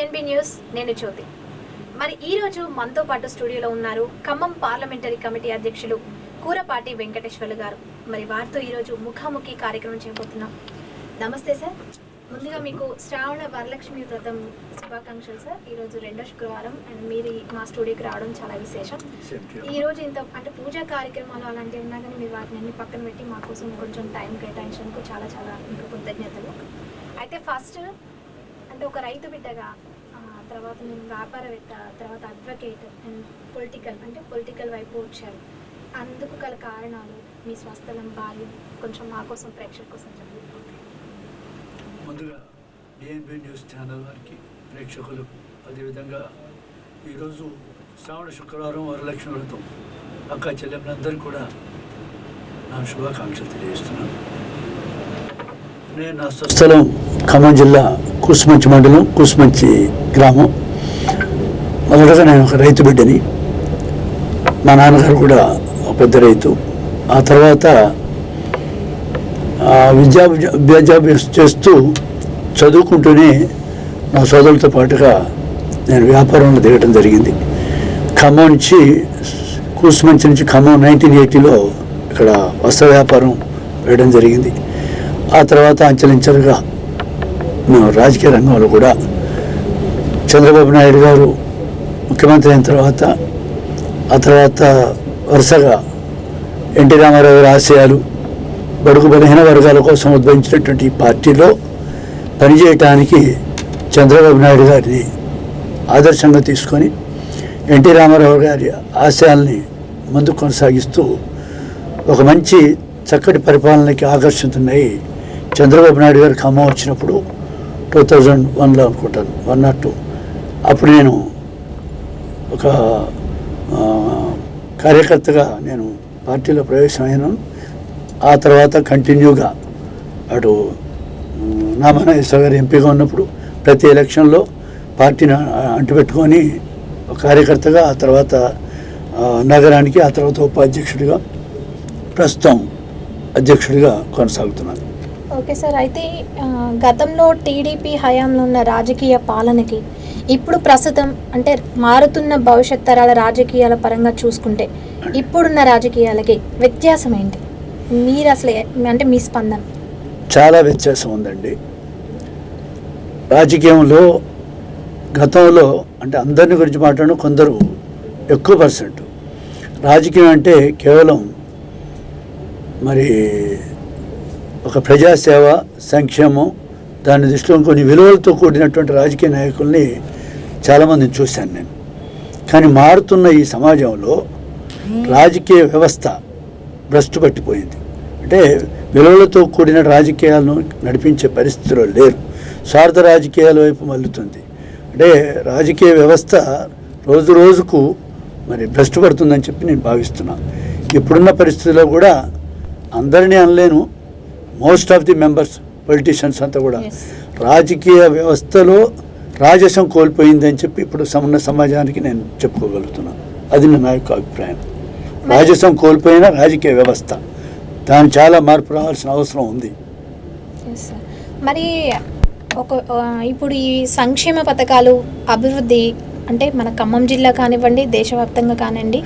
DNB news నేను జ్యోతి. మరి ఈ రోజు మనతో పాటు స్టూడియోలో ఉన్నారు ఖమ్మం పార్లమెంటరీ కమిటీ అధ్యక్షులు కూరపాటి వెంకటేశ్వర్లు గారు. మరి వారితో ఈరోజు ముఖాముఖి కార్యక్రమం చేయబోతున్నాం. నమస్తే సార్. ముందుగా మీకు శ్రావణ వరలక్ష్మి వ్రతం శుభాకాంక్షలు సార్. ఈరోజు రెండో శుక్రవారం అండ్ మీరు మా స్టూడియోకి రావడం చాలా విశేషం. ఈరోజు ఇంత అంటే పూజా కార్యక్రమాలు అలాంటివి ఉన్నా కానీ మీరు వాటిని అన్ని పక్కన పెట్టి మా కోసం కొంచెం టైం కేటాయించడానికి చాలా చాలా మీకు కృతజ్ఞతలు. అయితే ఫస్ట్ అంటే ఒక రైతు బిడ్డగా, తర్వాత నేను వ్యాపారవేత్త, తర్వాత అడ్వకేట్ అండ్ పొలిటికల్ వైపు వచ్చారు. అందుకు గల కారణాలు, మీ స్వస్థలం, బాల్యం కొంచెం మా కోసం ప్రేక్షకుల కోసం చెప్పండి. ముందుగా డిఎన్బి న్యూస్ ఛానల్ వారికి, ప్రేక్షకులు, అదేవిధంగా ఈరోజు శ్రావణ శుక్రవారం వరలక్ష్మి వ్రతం అక్క చెల్లెమ్మలందరికీ కూడా నా శుభాకాంక్షలు తెలియజేస్తున్నాను. నేను నా స్వస్థలం ఖమ్మం జిల్లా కూసుమంచి మండలం, కూసుమంచి గ్రామం. మొదటగా నేను ఒక రైతు బిడ్డని. మా నాన్నగారు కూడా ఒక పెద్ద రైతు. ఆ తర్వాత విద్యాభ్యాసం చేస్తూ చదువుకుంటూనే నా సోదరులతో పాటుగా నేను వ్యాపారంలో దిగడం జరిగింది. ఖమ్మం నుంచి, కూసుమంచి నుంచి ఖమ్మం 1980లో ఇక్కడ వస్త్ర వ్యాపారం వేయడం జరిగింది. ఆ తర్వాత అంచెలంచెలుగా మేము రాజకీయ రంగంలో కూడా చంద్రబాబు నాయుడు గారు ముఖ్యమంత్రి అయిన తర్వాత, ఆ తర్వాత వరుసగా ఎన్టీ రామారావు గారి ఆశయాలు, బడుగు బలహీన వర్గాల కోసం ఉద్భవించినటువంటి పార్టీలో పనిచేయటానికి చంద్రబాబు నాయుడు గారిని ఆదర్శంగా తీసుకొని ఎన్టీ రామారావు గారి ఆశయాల్ని ముందుకు కొనసాగిస్తూ ఒక మంచి చక్కటి పరిపాలనకి ఆకర్షితున్నాయి. చంద్రబాబు నాయుడు గారు ఖమ్మం వచ్చినప్పుడు 2001లో అనుకుంటాను, 102, అప్పుడు నేను ఒక కార్యకర్తగా నేను పార్టీలో ప్రవేశమైనాను. ఆ తర్వాత కంటిన్యూగా అటు నామనాగేశ్వర గారు ఎంపీగా ఉన్నప్పుడు ప్రతి ఎలక్షన్లో పార్టీని అంటుపెట్టుకొని ఒక కార్యకర్తగా, ఆ తర్వాత నగరానికి, ఆ తర్వాత ఉపాధ్యక్షుడిగా, ప్రస్తుతం అధ్యక్షుడిగా కొనసాగుతున్నాను. Okay sir. అయితే గతంలో టీడీపీ హయాంలో ఉన్న రాజకీయ పాలనకి ఇప్పుడు ప్రస్తుతం అంటే మారుతున్న భవిష్యత్ తరాల రాజకీయాల పరంగా చూసుకుంటే ఇప్పుడున్న రాజకీయాలకి వ్యత్యాసం ఏంటి? మీరు అసలు అంటే మీ స్పందన? చాలా వ్యత్యాసం ఉందండి. రాజకీయంలో గతంలో అంటే అందరిని గురించి మాట్లాడడం కొందరు ఎక్కువ పర్సెంట్. రాజకీయం అంటే కేవలం మరి ఒక ప్రజాసేవ, సంక్షేమం, దాని దృష్టిలో కొన్ని విలువలతో కూడినటువంటి రాజకీయ నాయకుల్ని చాలామందిని చూశాను నేను. కానీ మారుతున్న ఈ సమాజంలో రాజకీయ వ్యవస్థ భ్రష్టు పట్టిపోయింది. అంటే విలువలతో కూడిన రాజకీయాలను నడిపించే పరిస్థితిలో లేరు. స్వార్థ రాజకీయాల వైపు మల్లుతుంది. అంటే రాజకీయ వ్యవస్థ రోజు రోజుకు మరి భ్రష్టు పడుతుందని చెప్పి నేను భావిస్తున్నాను. ఇప్పుడున్న పరిస్థితిలో కూడా అందరినీ అనలేను, most of the members, politicians అంతా కూడా రాజకీయ వ్యవస్థలో రాజసం కోల్పోయిందని చెప్పి ఇప్పుడు ఉన్న సమాజానికి నేను చెప్పుకోగలుగుతున్నాను. అది నా యొక్క అభిప్రాయం. రాజసం కోల్పోయిన రాజకీయ వ్యవస్థ, దాని చాలా మార్పు రావాల్సిన అవసరం ఉంది. మరి ఇప్పుడు ఈ సంక్షేమ పథకాలు, అభివృద్ధి అంటే మన ఖమ్మం జిల్లా కానివ్వండి, దేశవ్యాప్తంగా కానివ్వండి,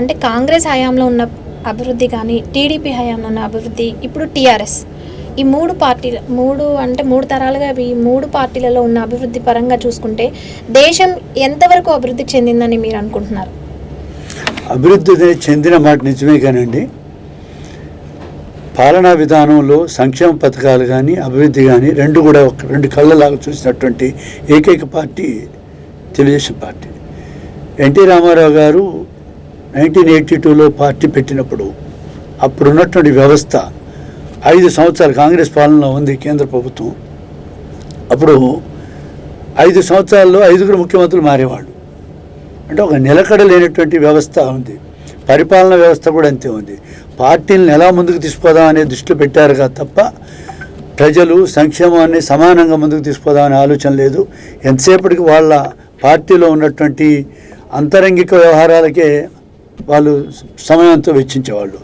అంటే కాంగ్రెస్ హయాంలో ఉన్న అభివృద్ధి కానీ, టీడీపీ హయాంలో ఉన్న అభివృద్ధి, ఇప్పుడు టీఆర్ఎస్, ఈ మూడు తరాలుగా ఈ మూడు పార్టీలలో ఉన్న అభివృద్ధి పరంగా చూసుకుంటే దేశం ఎంతవరకు అభివృద్ధి చెందిందని మీరు అనుకుంటున్నారు? అభివృద్ధి చెందిన మాట నిజమే కానండి, పాలనా విధానంలో సంక్షేమ పథకాలు కానీ, అభివృద్ధి కానీ రెండు కళ్ళలాగా చూసినటువంటి ఏకైక పార్టీ తెలుగుదేశం పార్టీ. ఎన్టీ రామారావు గారు 1982లో పార్టీ పెట్టినప్పుడు అప్పుడున్నటువంటి వ్యవస్థ 5 సంవత్సరాలు కాంగ్రెస్ పాలనలో ఉంది కేంద్ర ప్రభుత్వం. అప్పుడు 5 సంవత్సరాల్లో 5 ముఖ్యమంత్రులు మారేవాళ్ళు. అంటే ఒక నిలకడ లేనటువంటి వ్యవస్థ ఉంది. పరిపాలన వ్యవస్థ కూడా అంతే ఉంది. పార్టీలను ఎలా ముందుకు తీసుకుపోదాం అనే దృష్టిలో పెట్టారు తప్ప ప్రజలు సంక్షేమాన్ని సమానంగా ముందుకు తీసుకుపోదామనే ఆలోచన లేదు. ఎంతసేపటికి వాళ్ళ పార్టీలో ఉన్నటువంటి అంతరంగిక వ్యవహారాలకే వాళ్ళు సమయంతో వెచ్చించేవాళ్ళు.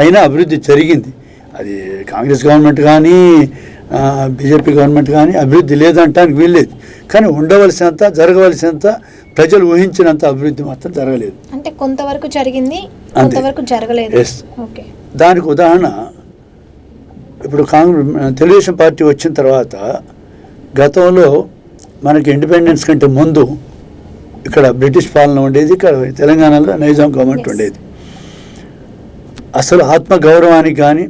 అయినా అభివృద్ధి జరిగింది. అది కాంగ్రెస్ గవర్నమెంట్ కానీ, బీజేపీ గవర్నమెంట్ కానీ అభివృద్ధి లేదంటానికి వీల్లేదు. కానీ ఉండవలసినంత జరగవలసినంత ప్రజలు ఊహించినంత అభివృద్ధి మాత్రం జరగలేదు. అంటే కొంతవరకు జరిగింది, కొంతవరకు జరగలేదు. ఓకే, దానికి ఉదాహరణ ఇప్పుడు తెలుగుదేశం పార్టీ వచ్చిన తర్వాత గతంలో మనకి ఇండిపెండెన్స్ కంటే ముందు ఇక్కడ బ్రిటిష్ పాలన ఉండేది, ఇక్కడ తెలంగాణలో నైజాం గవర్నమెంట్ ఉండేది. అసలు ఆత్మగౌరవానికి కానీ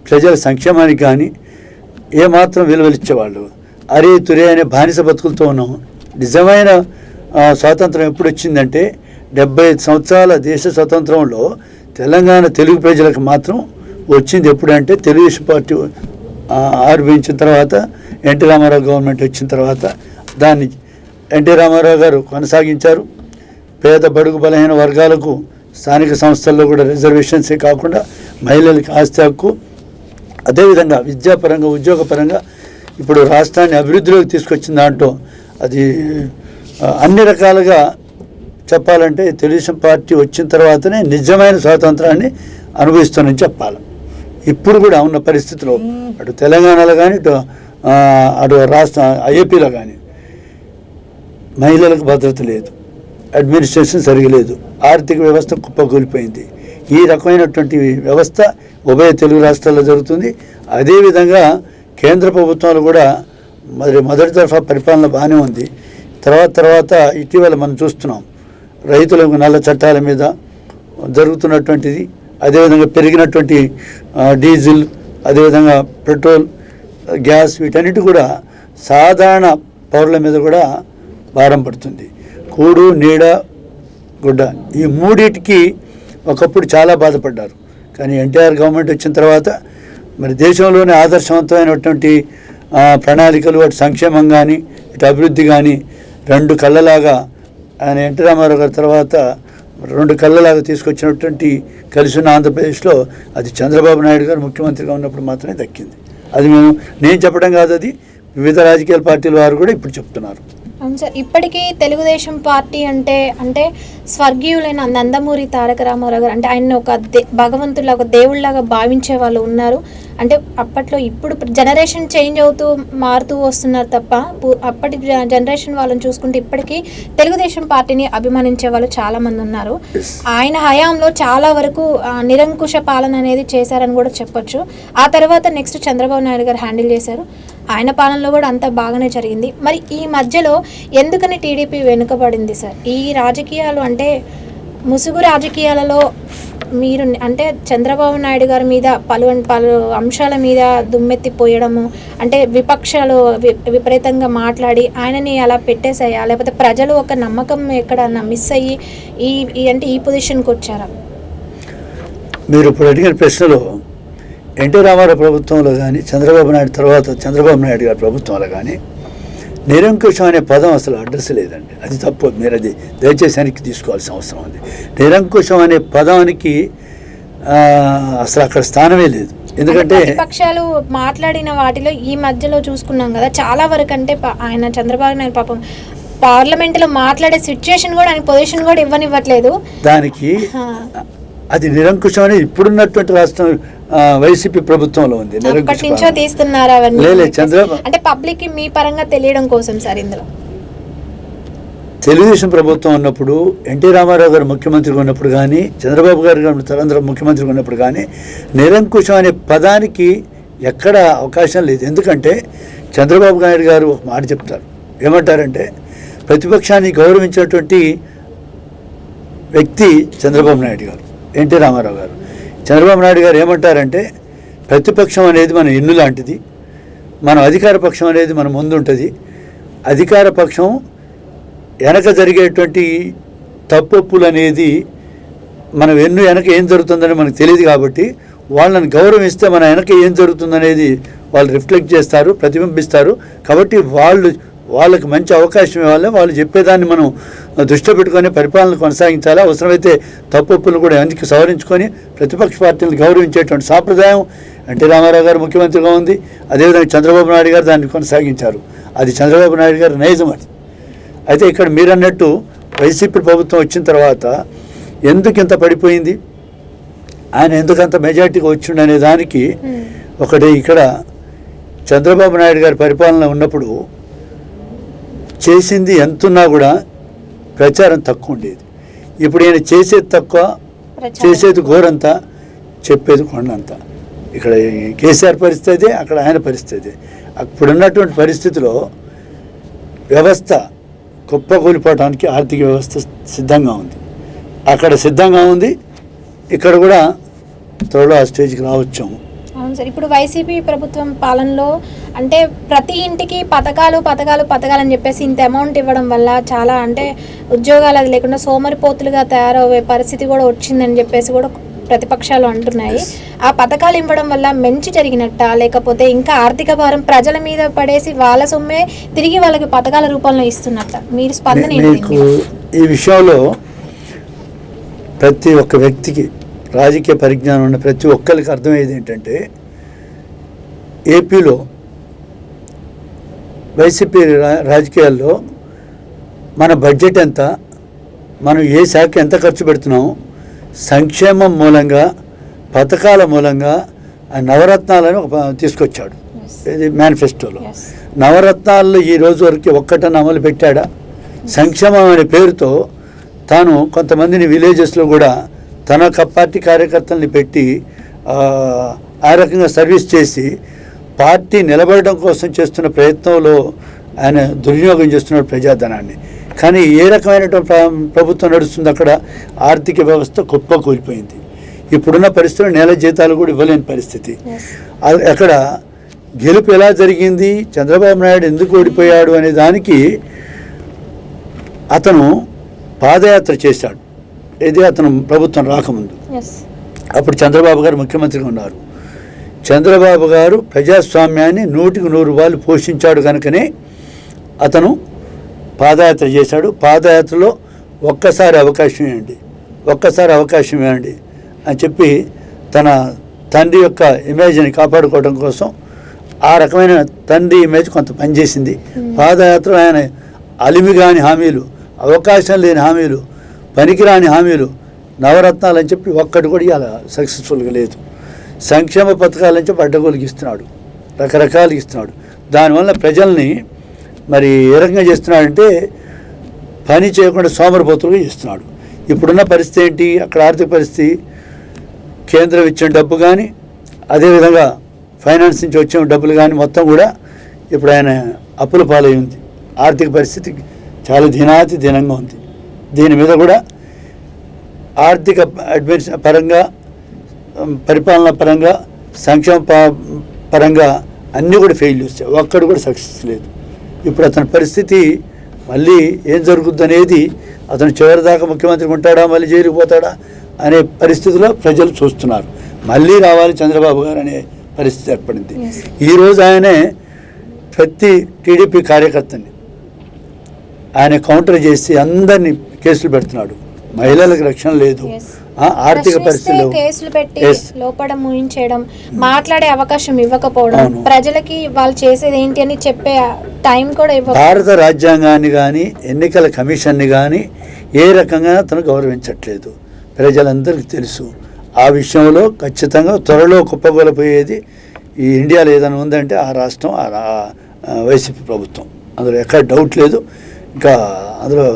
ప్రజల సంక్షేమానికి కానీ ఏమాత్రం విలువలిచ్చేవాళ్ళు. అరే తురే అనే బానిస బతుకులతో ఉన్నాం. నిజమైన స్వాతంత్రం ఎప్పుడు వచ్చిందంటే 75 సంవత్సరాల దేశ స్వతంత్రంలో తెలంగాణ తెలుగు ప్రజలకు మాత్రం వచ్చింది ఎప్పుడంటే తెలుగుదేశం పార్టీ ఆవిర్భవించిన తర్వాత, ఎన్టీ రామారావు గవర్నమెంట్ వచ్చిన తర్వాత దాన్ని ఎన్టీ రామారావు గారు కొనసాగించారు. పేద బడుగు బలహీన వర్గాలకు స్థానిక సంస్థల్లో కూడా రిజర్వేషన్సే కాకుండా మహిళలకి ఆస్తి హక్కు, అదేవిధంగా విద్యాపరంగా ఉద్యోగపరంగా ఇప్పుడు రాష్ట్రాన్ని అభివృద్ధిలోకి తీసుకొచ్చిన దాంట్లో అది అన్ని రకాలుగా చెప్పాలంటే తెలుగుదేశం పార్టీ వచ్చిన తర్వాతనే నిజమైన స్వాతంత్రాన్ని అనుభవిస్తానని చెప్పాలి. ఇప్పుడు కూడా ఉన్న పరిస్థితిలో అటు తెలంగాణలో కానీ అటు రాష్ట్ర ఏపీలో కానీ మహిళలకు భద్రత లేదు, అడ్మినిస్ట్రేషన్ సరిగలేదు, ఆర్థిక వ్యవస్థ కుప్పకూలిపోయింది. ఈ రకమైనటువంటి వ్యవస్థ ఉభయ తెలుగు రాష్ట్రాల్లో జరుగుతుంది. అదేవిధంగా కేంద్ర ప్రభుత్వాలు కూడా మొదటి తరఫా పరిపాలన బాగానే ఉంది. తర్వాత ఇటీవల మనం చూస్తున్నాం రైతులకు నల్ల చట్టాల మీద జరుగుతున్నటువంటిది, అదేవిధంగా పెరిగినటువంటి డీజిల్, అదేవిధంగా పెట్రోల్, గ్యాస్, వీటన్నిటి కూడా సాధారణ పౌరుల మీద కూడా భారం పడుతుంది. కూడు, నీడ, గుడ్డ ఈ మూడింటికి ఒకప్పుడు చాలా బాధపడ్డారు. కానీ ఎన్టీఆర్ గవర్నమెంట్ వచ్చిన తర్వాత మరి దేశంలోనే ఆదర్శవంతమైనటువంటి ప్రణాళికలు, అటు సంక్షేమం కానీ ఇటు అభివృద్ధి కానీ రెండు కళ్ళలాగా ఆయన ఎన్టీ రామారావు గారి తర్వాత రెండు కళ్ళలాగా తీసుకొచ్చినటువంటి కలిసి ఉన్న ఆంధ్రప్రదేశ్లో అది చంద్రబాబు నాయుడు గారు ముఖ్యమంత్రిగా ఉన్నప్పుడు మాత్రమే దక్కింది. అది నేను చెప్పడం కాదు, అది వివిధ రాజకీయ పార్టీల వారు కూడా ఇప్పుడు చెప్తున్నారు. అవును సార్, ఇప్పటికీ తెలుగుదేశం పార్టీ అంటే స్వర్గీయులైన నందమూరి తారక రామారావు గారు అంటే ఆయన ఒక భగవంతుడిలా, ఒక దేవుళ్ళలాగా భావించే వాళ్ళు ఉన్నారు. అంటే అప్పట్లో ఇప్పుడు జనరేషన్ చేంజ్ అవుతూ మారుతూ వస్తున్నారు తప్ప అప్పటి జనరేషన్ వాళ్ళని చూసుకుంటే ఇప్పటికీ తెలుగుదేశం పార్టీని అభిమానించే వాళ్ళు చాలామంది ఉన్నారు. ఆయన హయాంలో చాలా వరకు నిరంకుశ పాలన అనేది చేశారని కూడా చెప్పొచ్చు. ఆ తర్వాత నెక్స్ట్ చంద్రబాబు నాయుడు గారు హ్యాండిల్ చేశారు. ఆయన పాలనలో కూడా అంతా బాగానే జరిగింది. మరి ఈ మధ్యలో ఎందుకని టీడీపీ వెనుకబడింది సార్? ఈ రాజకీయాలు అంటే ముసుగు రాజకీయాలలో మీరు అంటే చంద్రబాబు నాయుడు గారి మీద పలు అంశాల మీద దుమ్మెత్తిపోయడము, అంటే విపక్షాలు విపరీతంగా మాట్లాడి ఆయనని అలా పెట్టేసాయా, లేకపోతే ప్రజలు ఒక నమ్మకం ఎక్కడన్నా మిస్ అయ్యి ఈ పొజిషన్కి వచ్చారా? మీరు ఇప్పుడు అడిగిన ప్రశ్నలో ఎన్టీ రామారావు ప్రభుత్వంలో కానీ చంద్రబాబు నాయుడు తర్వాత చంద్రబాబు నాయుడు గారి ప్రభుత్వంలో కానీ నిరంకుశం అనే పదం అసలు అడ్రస్ లేదండి. అది తప్పు. మీరు అది దయచేసి వెనక్కి తీసుకోవాల్సిన అవసరం ఉంది. నిరంకుశం అనే పదానికి అసలు అక్కడ స్థానమే లేదు. ఎందుకంటే విపక్షాలు మాట్లాడిన వాటిలో ఈ మధ్యలో చూసుకున్నాం కదా, చాలా వరకు అంటే ఆయన చంద్రబాబు నాయుడు పాపం పార్లమెంట్లో మాట్లాడే సిచ్యుయేషన్ కూడా ఆయన పొజిషన్ కూడా ఇవ్వనివ్వట్లేదు. దానికి అది నిరంకుశం అనేది ఇప్పుడున్నటువంటి రాష్ట్రం వైసీపీ ప్రభుత్వంలో ఉంది. నుంచో తీస్తున్నారు అవన్నీ అంటే పబ్లిక్ మీ పరంగా తెలియడం కోసం సార్. ఇందులో తెలుగుదేశం ప్రభుత్వం ఉన్నప్పుడు ఎన్టీ రామారావు గారు ముఖ్యమంత్రిగా ఉన్నప్పుడు కానీ చంద్రబాబు గారు తరంతరం ముఖ్యమంత్రిగా ఉన్నప్పుడు కానీ నిరంకుశం అనే పదానికి ఎక్కడ అవకాశం లేదు. ఎందుకంటే చంద్రబాబు నాయుడు గారు ఒక మాట చెప్తారు. ఏమంటారంటే ప్రతిపక్షాన్ని గౌరవించేటువంటి వ్యక్తి చంద్రబాబు నాయుడు గారు, ఎన్టీ రామారావు గారు. చంద్రబాబు నాయుడు గారు ఏమంటారంటే ప్రతిపక్షం అనేది మన ఎన్ను లాంటిది, మన అధికార పక్షం అనేది మన ముందు ఉంటుంది. అధికార పక్షం వెనక జరిగేటువంటి తప్పొప్పులు అనేది మన వెనక ఏం జరుగుతుందని మనకు తెలియదు. కాబట్టి వాళ్ళని గౌరవిస్తే మన వెనక ఏం జరుగుతుందనేది వాళ్ళు రిఫ్లెక్ట్ చేస్తారు, ప్రతిబింబిస్తారు. కాబట్టి వాళ్ళకి మంచి అవకాశం ఇవ్వాలి. వాళ్ళు చెప్పేదాన్ని మనం దృష్టిలో పెట్టుకొని పరిపాలన కొనసాగించాలి. అవసరమైతే తప్పులను కూడా అందుకు సవరించుకొని ప్రతిపక్ష పార్టీలను గౌరవించేటువంటి సాంప్రదాయం ఎన్టీ రామారావు గారు ముఖ్యమంత్రిగా ఉంది. అదేవిధంగా చంద్రబాబు నాయుడు గారు దాన్ని కొనసాగించారు. అది చంద్రబాబు నాయుడు గారి నైజం అది. అయితే ఇక్కడ మీరు అన్నట్టు వైసీపీ ప్రభుత్వం వచ్చిన తర్వాత ఎందుకు ఇంత పడిపోయింది, ఆయన ఎందుకంత మెజార్టీగా వచ్చిండు అనే దానికి ఒకటి ఇక్కడ చంద్రబాబు నాయుడు గారి పరిపాలన ఉన్నప్పుడు చేసింది ఎంతున్నా కూడా ప్రచారం తక్కువ ఉండేది. ఇప్పుడు ఈయన చేసేది తక్కువ, చేసేది ఘోరంతా, చెప్పేది కొండంతా. ఇక్కడ కేసీఆర్ పరిస్థితి, అక్కడ ఆయన పరిస్థితి. అప్పుడున్నటువంటి పరిస్థితిలో వ్యవస్థ కుప్పకూలిపోవడానికి ఆర్థిక వ్యవస్థ సిద్ధంగా ఉంది. అక్కడ సిద్ధంగా ఉంది, ఇక్కడ కూడా త్వరలో ఆ స్టేజ్కి రావచ్చాము. అవును సార్. ఇప్పుడు వైసీపీ ప్రభుత్వం పాలనలో అంటే ప్రతి ఇంటికి పథకాలు అని చెప్పేసి ఇంత అమౌంట్ ఇవ్వడం వల్ల చాలా అంటే ఉద్యోగాలు అది లేకుండా సోమరిపోతులుగా తయారయ్యే పరిస్థితి కూడా వచ్చిందని చెప్పేసి కూడా ప్రతిపక్షాలు అంటున్నాయి. ఆ పథకాలు ఇవ్వడం వల్ల మంచి జరిగినట్ట, లేకపోతే ఇంకా ఆర్థిక భారం ప్రజల మీద పడేసి వాళ్ళ సొమ్మే తిరిగి వాళ్ళకి పథకాల రూపంలో ఇస్తున్నట్ట? మీరు స్పందన ఏంటి? ఈ విషయంలో ప్రతి ఒక్క వ్యక్తికి, రాజకీయ పరిజ్ఞానం ఉన్న ప్రతి ఒక్కరికి అర్థమయ్యేది ఏంటంటే, ఏపీలో వైసీపీ రాజకీయాల్లో మన బడ్జెట్ ఎంత, మనం ఏ శాఖ ఎంత ఖర్చు పెడుతున్నాం, సంక్షేమం మూలంగా, పథకాల మూలంగా నవరత్నాలను తీసుకొచ్చాడు. ఇది మేనిఫెస్టోలో. నవరత్నాల్లో ఈ రోజు వరకు ఒక్కటన్నా అమలు పెట్టాడా? సంక్షేమం అనే పేరుతో తాను కొంతమందిని విలేజెస్లో కూడా తన పార్టీ కార్యకర్తల్ని పెట్టి ఆ రకంగా సర్వీస్ చేసి పార్టీ నిలబడడం కోసం చేస్తున్న ప్రయత్నంలో ఆయన దుర్వినియోగం చేస్తున్నాడు ప్రజాధనాన్ని. కానీ ఏ రకమైనటువంటి ప్రభుత్వం నడుస్తుంది అక్కడ? ఆర్థిక వ్యవస్థ కుప్పకూలిపోయింది. ఇప్పుడున్న పరిస్థితుల్లో నెల జీతాలు కూడా ఇవ్వలేని పరిస్థితి. అక్కడ గెలుపు ఎలా జరిగింది, చంద్రబాబు నాయుడు ఎందుకు ఓడిపోయాడు అనే దానికి అతను పాదయాత్ర చేశాడు. ఇది అతను ప్రభుత్వం రాకముందు. అప్పుడు చంద్రబాబు గారు ముఖ్యమంత్రిగా ఉన్నారు. చంద్రబాబు గారు ప్రజాస్వామ్యాన్ని 100% పోషించాడు కనుకనే అతను పాదయాత్ర చేశాడు. పాదయాత్రలో ఒక్కసారి అవకాశం ఇవ్వండి అని చెప్పి తన తండ్రి యొక్క ఇమేజ్ని కాపాడుకోవడం కోసం ఆ రకమైన తండ్రి ఇమేజ్ కొంత పనిచేసింది. పాదయాత్ర ఆయన అలిమిగాని హామీలు, అవకాశం లేని హామీలు, పనికిరాని హామీలు, నవరత్నాలు అని చెప్పి ఒక్కటి కూడా ఇలా సక్సెస్ఫుల్గా లేదు. సంక్షేమ పథకాలని చెప్పి అడ్డగోలుకి ఇస్తున్నాడు, రకరకాలుగా ఇస్తున్నాడు. దానివల్ల ప్రజల్ని మరి ఏ రకంగా చేస్తున్నాడంటే పని చేయకుండా సోమరిపోతులుగా చేస్తున్నాడు. ఇప్పుడున్న పరిస్థితి ఏంటి? అక్కడ ఆర్థిక పరిస్థితి, కేంద్రం ఇచ్చిన డబ్బు కానీ, అదేవిధంగా ఫైనాన్స్ నుంచి వచ్చిన డబ్బులు కానీ మొత్తం కూడా ఇప్పుడు ఆయన అప్పుల పాలై ఉంది. ఆర్థిక పరిస్థితి చాలా దీనంగా ఉంది. దీని మీద కూడా ఆర్థిక అడ్మినిస్ట్రేషన్ పరంగా, పరిపాలన పరంగా, సంక్షేమ పరంగా అన్నీ కూడా ఫెయిల్ వచ్చాయి. ఒక్కడు కూడా సక్సెస్ లేదు. ఇప్పుడు అతని పరిస్థితి మళ్ళీ ఏం జరుగుద్ది అనేది, అతను చివరిదాకా ముఖ్యమంత్రి ఉంటాడా, మళ్ళీ జైలుకు పోతాడా అనే పరిస్థితిలో ప్రజలు చూస్తున్నారు. మళ్ళీ రావాలి చంద్రబాబు గారు అనే పరిస్థితి ఏర్పడింది. ఈరోజు ఆయనే ప్రతి టీడీపీ కార్యకర్తని ఆయన కౌంటర్ చేసి అందరినీ కేసులు పెడుతున్నాడు. మహిళలకు రక్షణ లేదు, ఆర్థిక పరిస్థితులు, కేసులు పెట్టి లోపల ముయించడం, మాట్లాడే అవకాశం ఇవ్వకపోవడం, ప్రజలకి వాళ్ళు చేసేది ఏంటి అని చెప్పే టైం కూడా ఇవ్వ. భారత రాజ్యాంగాన్ని కానీ, ఎన్నికల కమిషన్ని కానీ ఏ రకంగా తను గౌరవించట్లేదు. ప్రజలందరికీ తెలుసు. ఆ విషయంలో ఖచ్చితంగా త్వరలో కుప్పగొలపోయేది ఈ ఇండియాలో ఏదైనా ఉందంటే ఆ రాష్ట్రం, వైసీపీ ప్రభుత్వం. అందులో ఎక్కడ డౌట్ లేదు. ఇంకా అందులో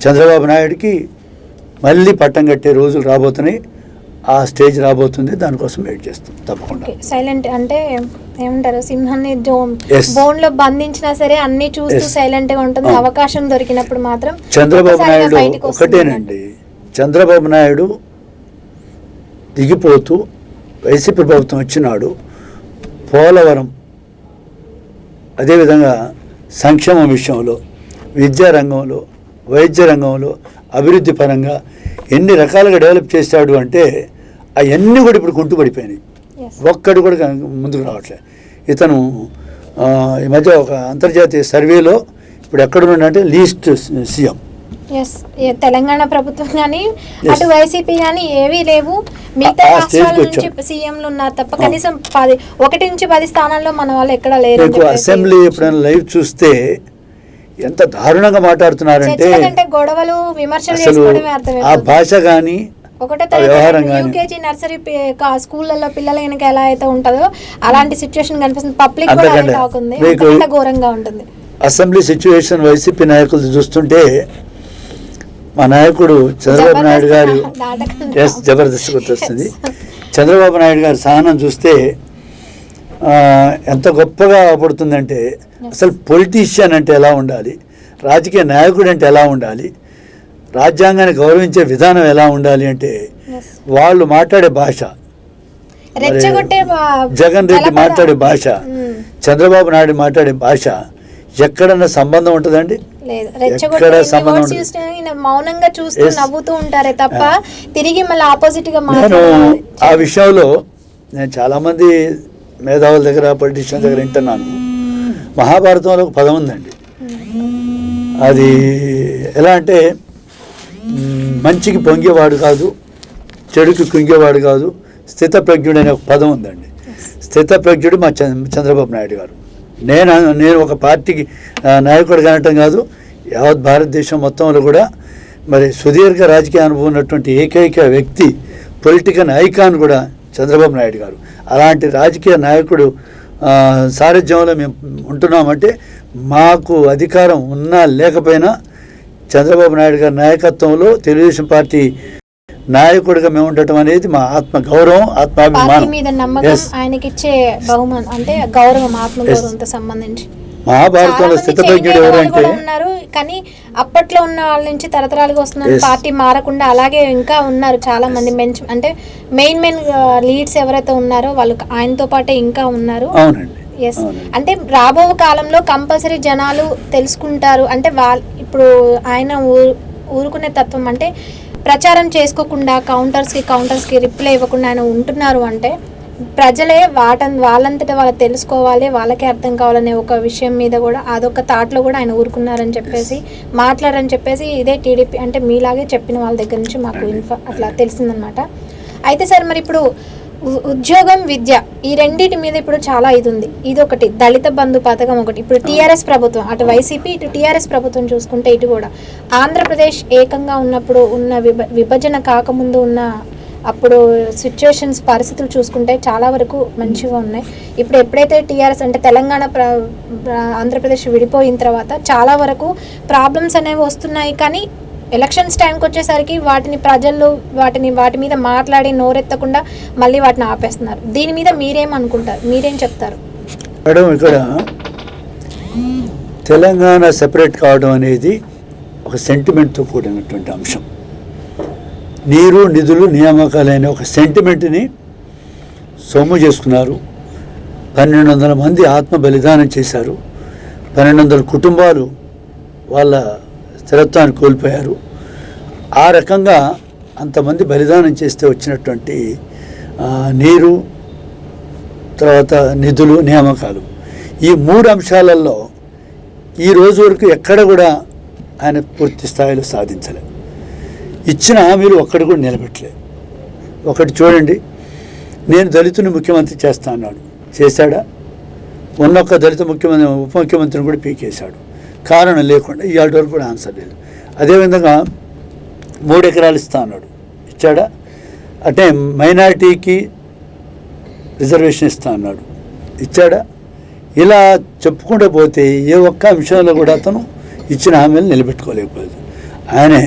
చంద్రబాబు నాయుడికి మళ్ళీ పట్టం కట్టే రోజులు రాబోతున్నాయి. ఆ స్టేజ్ రాబోతుంది. దానికోసం వెయిట్ చేస్తాం తప్పకుండా. సైలెంట్ అంటే ఏమంటారు, సింహాన్ని బోన్ లో బంధించినా సరే అన్ని చూస్తూ సైలెంట్ గా ఉంటుంది. అవకాశం దొరికినప్పుడు మాత్రం చంద్రబాబు నాయుడు ఒకటేనండి. చంద్రబాబు నాయుడు దిగిపోతూ వైసీపీ ప్రభుత్వం వచ్చినాడు. పోలవరం, అదేవిధంగా సంక్షేమం విషయంలో, విద్యారంగంలో, వైద్య రంగంలో, అభివృద్ధి పరంగా ఎన్ని రకాలుగా డెవలప్ చేశాడు అంటే అవన్నీ కూడా ఇప్పుడు కుంటుపడిపోయినాయి. ఒక్కడు కూడా ముందుకు రావట్లేదు. ఇతను ఈ మధ్య ఒక అంతర్జాతీయ సర్వేలో ఇప్పుడు ఎక్కడున్నాడంటే లీస్ట్ సీఎం. తెలంగాణ ప్రభుత్వం కానీ అటు వైసీపీ కానీ ఏవీ లేవు. మిగతా రాష్ట్రాల నుంచి సీఎంలు ఉన్నారు తప్ప కనీసం 1 నుంచి 10 స్థానాల్లో మన వాళ్ళు ఎక్కడ లేరు. అసెంబ్లీ ఎప్పుడైనా లైవ్ చూస్తే ఎంత దారుణంగా మాట్లాడుతున్నారంటే గొడవలు, విమర్శలు చేసుకోవడమే అర్థం. ఆ భాష కానీ, ఒకటో వ్యవహారం తరగతి కానీ యూకేజీ నర్సరీ స్కూళ్ళల్లో పిల్లల వెనక ఎలా అయితే ఉంటుందో అలాంటి సిచ్యువేషన్ కనిపిస్తుంది. పబ్లిక్ కూడా అంతకంటే అదే కాకుంది, మీకు అంతకంటే ఘోరంగా ఉంటుంది. అసెంబ్లీ సిచ్యువేషన్ వైసీపీ నాయకులు చూస్తుంటే మా నాయకుడు చంద్రబాబు నాయుడు గారు జబర్దస్త్ గుర్తొస్తుంది. చంద్రబాబు నాయుడు గారు సహనం చూస్తే ఎంత గొప్పగా పడుతుందంటే అసలు పొలిటీషియన్ అంటే ఎలా ఉండాలి, రాజకీయ నాయకుడు అంటే ఎలా ఉండాలి, రాజ్యాంగాన్ని గౌరవించే విధానం ఎలా ఉండాలి అంటే వాళ్ళు మాట్లాడే భాష, జగన్ రెడ్డి మాట్లాడే భాష, చంద్రబాబు నాయుడు మాట్లాడే భాష ఎక్కడన్నా సంబంధం ఉంటుందండి? ఎక్కడ సంబంధం ఉంటుంది? మౌనంగా చూస్తూ నవ్వుతూ ఉంటారే తప్ప తిరిగి మళ్ళీ ఆపోజిట్ గా. నేను ఆ విషయంలో నేను చాలా మంది మేధావుల దగ్గర పొలిటీషియన్ దగ్గర వింటున్నాను. మహాభారతంలో ఒక పదం ఉందండి, అది ఎలా అంటే మంచికి పొంగేవాడు కాదు, చెడుకి కుంగేవాడు కాదు, స్థితప్రజ్ఞుడు అనే ఒక పదం ఉందండి. స్థితప్రజ్ఞుడు మా చంద్రబాబు నాయుడు గారు. నేను ఒక పార్టీకి నాయకుడు కానటం కాదు, యావత్ భారతదేశం మొత్తంలో కూడా మరి సుదీర్ఘ రాజకీయ అనుభవం ఉన్నటువంటి ఏకైక వ్యక్తి, పొలిటికల్ ఐకాన్ కూడా చంద్రబాబు నాయుడు గారు. అలాంటి రాజకీయ నాయకుడు సారథ్యంలో మేము ఉంటున్నామంటే మాకు అధికారం ఉన్నా లేకపోయినా చంద్రబాబు నాయుడు గారి నాయకత్వంలో తెలుగుదేశం పార్టీ నాయకుడిగా మేము ఉండటం అనేది మా ఆత్మ గౌరవం, ఆత్మాభిమానం. మహాభారతంలో స్థితప్రజ్ఞుడు ఎవరంటే ఉన్నారు, కానీ అప్పట్లో ఉన్న వాళ్ళ నుంచి తరతరాలుగా వస్తున్నారు, పార్టీ మారకుండా అలాగే ఇంకా ఉన్నారు చాలా మంది. అంటే మెయిన్ లీడ్స్ ఎవరైతే ఉన్నారో వాళ్ళు ఆయనతో పాటే ఇంకా ఉన్నారు. అవునండి. ఎస్, అంటే రాబో కాలంలో కంపల్సరీ జనాలు తెలుసుకుంటారు. అంటే ఇప్పుడు ఆయన ఊరుకునే తత్వం అంటే ప్రచారం చేసుకోకుండా కౌంటర్స్కి రిప్లై ఇవ్వకుండా ఆయన ఉంటున్నారు అంటే ప్రజలే వాళ్ళంతటా వాళ్ళు తెలుసుకోవాలి, వాళ్ళకే అర్థం కావాలనే ఒక విషయం మీద కూడా అదొక థాట్లో కూడా ఆయన ఊరుకున్నారని చెప్పేసి మాట్లాడని చెప్పేసి ఇదే టీడీపీ అంటే మీలాగే చెప్పిన వాళ్ళ దగ్గర నుంచి మాకు అట్లా తెలిసిందనమాట. అయితే సార్ మరి ఇప్పుడు ఉద్యోగం, విద్య ఈ రెండింటి మీద ఇప్పుడు చాలా ఇది ఉంది. ఇది ఒకటి, దళిత బంధు పథకం ఒకటి. ఇప్పుడు టీఆర్ఎస్ ప్రభుత్వం, అటు వైసీపీ ఇటు టీఆర్ఎస్ ప్రభుత్వం చూసుకుంటే ఇటు కూడా ఆంధ్రప్రదేశ్ ఏకంగా ఉన్నప్పుడు ఉన్న విభజన కాకముందు ఉన్న అప్పుడు సిచ్యువేషన్స్ పరిస్థితులు చూసుకుంటే చాలా వరకు మంచిగా ఉన్నాయి. ఇప్పుడు ఎప్పుడైతే టీఆర్ఎస్ అంటే తెలంగాణ ఆంధ్రప్రదేశ్ విడిపోయిన తర్వాత చాలా వరకు ప్రాబ్లమ్స్ అనేవి వస్తున్నాయి. కానీ ఎలక్షన్స్ టైంకి వచ్చేసరికి వాటిని ప్రజలు వాటి మీద మాట్లాడి నోరెత్తకుండా మళ్ళీ వాటిని ఆపేస్తున్నారు. దీని మీద మీరేమనుకుంటారు, మీరేం చెప్తారు? మేడం, ఇక్కడ తెలంగాణ సెపరేట్ కావడం అనేది ఒక సెంటిమెంట్తో కూడినటువంటి అంశం. నీరు, నిధులు, నియామకాలైన ఒక సెంటిమెంట్ని సొమ్ము చేసుకున్నారు. 1200 మంది ఆత్మ బలిదానం చేశారు. 1200 కుటుంబాలు వాళ్ళ స్థిరత్వాన్ని కోల్పోయారు. ఆ రకంగా అంతమంది బలిదానం చేస్తే వచ్చినటువంటి నీరు, తర్వాత నిధులు, నియామకాలు, ఈ 3 అంశాలలో ఈ రోజు వరకు ఎక్కడ కూడా ఆయన పూర్తి స్థాయిలో సాధించలేదు. ఇచ్చిన హామీలు ఒక్కటి కూడా నిలబెట్టలేదు. ఒకటి చూడండి, నేను దళితుని ముఖ్యమంత్రి చేస్తా అన్నాడు, చేశాడా? ఉన్నొక్క దళిత ముఖ్యమంత్రి ఉప ముఖ్యమంత్రిని కూడా పీకేశాడు, కారణం లేకుండా. ఇవాళ వరకు కూడా ఆన్సర్ లేదు. అదేవిధంగా 3 ఎకరాలు ఇస్తా అన్నాడు, ఇచ్చాడా? అంటే మైనారిటీకి రిజర్వేషన్ ఇస్తా అన్నాడు, ఇచ్చాడా? ఇలా చెప్పుకుంటూ పోతే ఏ ఒక్క అంశంలో కూడా అతను ఇచ్చిన హామీలు నిలబెట్టుకోలేకపోలేదు. ఆయనే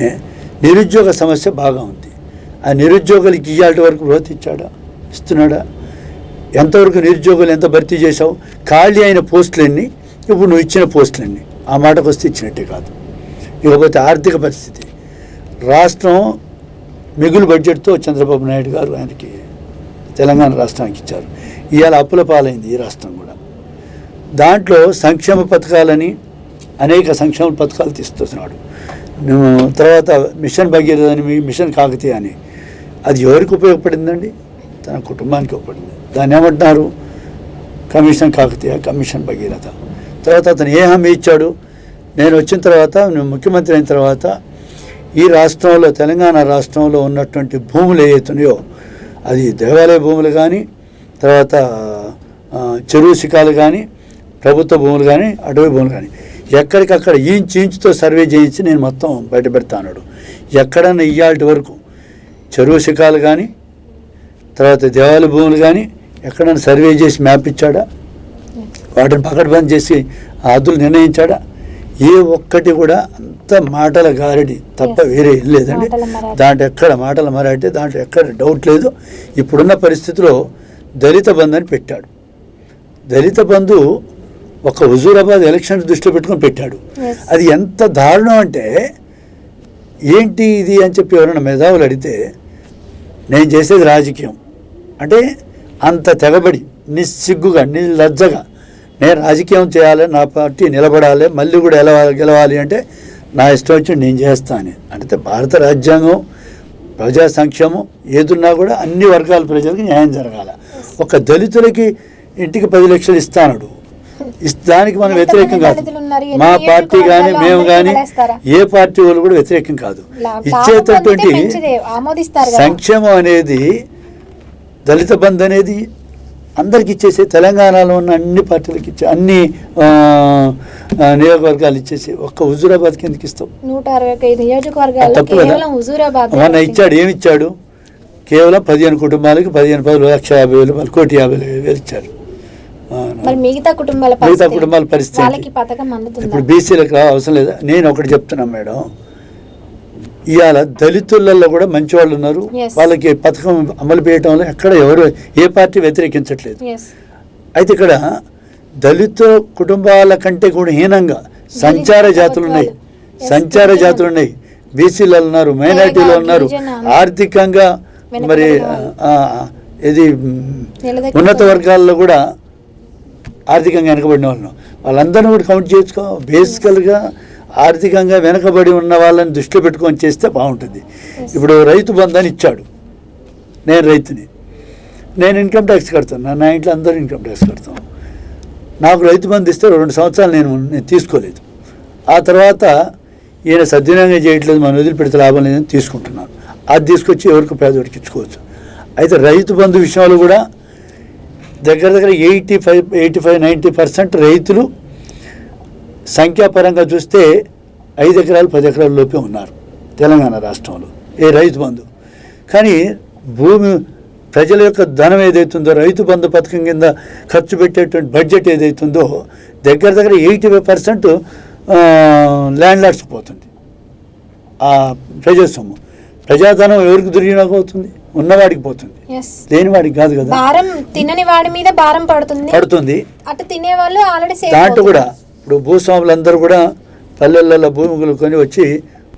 నిరుద్యోగ సమస్య బాగా ఉంది. ఆ నిరుద్యోగులకి ఇవాళ వరకు గ్రోత్ ఇచ్చాడా? ఇస్తున్నాడా? ఎంతవరకు నిరుద్యోగులు ఎంత భర్తీ చేశావు? ఖాళీ అయిన పోస్టులన్నీ, ఇప్పుడు నువ్వు ఇచ్చిన పోస్టులన్నీ. ఆ మాటకు వస్తే ఇచ్చినట్టే కాదు. ఇకపోతే ఆర్థిక పరిస్థితి, రాష్ట్రం మిగులు బడ్జెట్తో చంద్రబాబు నాయుడు గారు ఆయనకి తెలంగాణ రాష్ట్రానికి ఇచ్చారు. ఇవాళ అప్పుల పాలైంది ఈ రాష్ట్రం కూడా. దాంట్లో సంక్షేమ పథకాలని అనేక సంక్షేమ పథకాలు తీసుకొస్తున్నాడు. తర్వాత మిషన్ భగీరథ అని, మిషన్ కాకతీయ అని, అది ఎవరికి ఉపయోగపడిందండి? తన కుటుంబానికి ఉపయోగపడింది. దాన్ని ఏమంటున్నారు? Commission Kakatiya, commission Bhagiratha. తర్వాత అతను ఏ హామీ ఇచ్చాడు? నేను వచ్చిన తర్వాత, నేను ముఖ్యమంత్రి అయిన తర్వాత ఈ రాష్ట్రంలో, తెలంగాణ రాష్ట్రంలో ఉన్నటువంటి భూములు ఏవైతున్నాయో, అది దేవాలయ భూములు కానీ, తర్వాత చెరువు శిఖాలు కానీ, ప్రభుత్వ భూములు కానీ, అటవీ భూములు కానీ, ఎక్కడికక్కడ ఇంచుతో సర్వే చేయించి నేను మొత్తం బయట పెడతాను. ఎక్కడన్నా ఇవాళ వరకు చెరువు శిఖాలు కానీ తర్వాత దేవాలయ భూములు కానీ ఎక్కడైనా సర్వే చేసి మ్యాప్ ఇచ్చాడా? వాటిని పకడ్బందీ చేసి హద్దులు నిర్ణయించాడా? ఏ ఒక్కటి కూడా అంత మాటల గారడి తప్ప వేరే ఏం లేదండి. దాంట్లో ఎక్కడ మాటల మరాటే, దాంట్లో ఎక్కడ డౌట్ లేదు. ఇప్పుడున్న పరిస్థితిలో దళిత బంధు అని పెట్టాడు. దళిత బంధు ఒక హుజూరాబాద్ ఎలక్షన్ దృష్టిలో పెట్టుకొని పెట్టాడు. అది ఎంత దారుణం అంటే ఏంటి ఇది అని చెప్పి ఎవరైనా మేధావులు అడిగితే నేను చేసేది రాజకీయం అంటే అంత తెగబడి నిస్సిగ్గుగా నిర్లజ్జగా నేను రాజకీయం చేయాలి, నా పార్టీ నిలబడాలి, మళ్ళీ కూడా గెలవాలి అంటే నా ఇష్టం వచ్చి నేను చేస్తాను. అంటే భారత రాజ్యాంగం ప్రజా సంక్షేమం ఏదున్నా కూడా అన్ని వర్గాల ప్రజలకు న్యాయం జరగాల. ఒక దళితులకి ఇంటికి 10 లక్షలు ఇస్తానడు, దానికి మనం వ్యతిరేకం కాదు. మా పార్టీ కానీ మేము కానీ ఏ పార్టీ వాళ్ళు కూడా వ్యతిరేకం కాదు. ఇచ్చేటటువంటి సంక్షేమం అనేది దళిత బంధు అనేది అందరికి ఇచ్చేసి తెలంగాణలో ఉన్న అన్ని పార్టీలకు ఇచ్చే అన్ని నియోజకవర్గాలు ఇచ్చేసి ఒక్క హుజూరాబాద్కి ఎందుకు ఇస్తాం? 165 నియోజకవర్గాలు మొన్న ఇచ్చాడు. ఏమి ఇచ్చాడు? కేవలం 15 కుటుంబాలకి 15,50,50,000 1,50,000 ఇచ్చారు. మిగతా కుటుంబాల పరిస్థితి ఇప్పుడు బీసీలకు అవసరం లేదా? నేను ఒకటి చెప్తున్నా మేడం, ఇవాళ దళితులలో కూడా మంచి వాళ్ళు ఉన్నారు. వాళ్ళకి పథకం అమలు చేయడంలో ఎక్కడ ఎవరు ఏ పార్టీ వ్యతిరేకించట్లేదు. అయితే ఇక్కడ దళిత కుటుంబాల కంటే కూడా హీనంగా సంచార జాతులు ఉన్నాయి, బీసీలలో ఉన్నారు, మైనారిటీలో ఉన్నారు, ఆర్థికంగా మరి ఇది ఉన్నత వర్గాల్లో కూడా ఆర్థికంగా వెనకబడిన వాళ్ళందరినీ కూడా కౌంట్ చేసుకో. బేసికల్గా ఆర్థికంగా వెనకబడి ఉన్న వాళ్ళని దృష్టిలో పెట్టుకొని చేస్తే బాగుంటుంది. ఇప్పుడు రైతు బంధు అని ఇచ్చాడు. నేను రైతుని, నేను ఇన్కమ్ ట్యాక్స్ కడతాను, నా ఇంట్లో అందరూ ఇన్కమ్ ట్యాక్స్ కడతాం. నాకు రైతు బంధు ఇస్తే 2 సంవత్సరాలు నేను తీసుకోలేదు. ఆ తర్వాత ఈయన సద్వినియోగం చేయట్లేదు, మనం వదిలిపెడితే లాభం లేదని తీసుకుంటున్నాను. అది తీసుకొచ్చి ఎవరికి పేదోడికి ఇచ్చుకోవచ్చు. అయితే రైతు బంధు విషయంలో కూడా దగ్గర 85-90% రైతులు సంఖ్యాపరంగా చూస్తే 5 ఎకరాలు 10 ఎకరాల లోపే ఉన్నారు తెలంగాణ రాష్ట్రంలో ఏ రైతు బంధు. కానీ భూమి ప్రజల యొక్క ధనం ఏదైతుందో రైతు బంధు పథకం కింద ఖర్చు పెట్టేటువంటి బడ్జెట్ ఏదైతుందో దగ్గర 85% ల్యాండ్ లార్డ్స్కి పోతుంది. ఆ ప్రజాస్వామ్యం ప్రజాధనం ఎవరికి దుర్వినియోగం అవుతుంది? ఉన్నవాడికి పోతుంది, లేనివాడికి కాదు కదా. తినని వాడి మీద భారం పడుతుంది. అటు తినేవాళ్ళు ఆల్రెడీ దాంట్లో కూడా ఇప్పుడు భూస్వాములందరూ కూడా పల్లెలలో భూములు కొని వచ్చి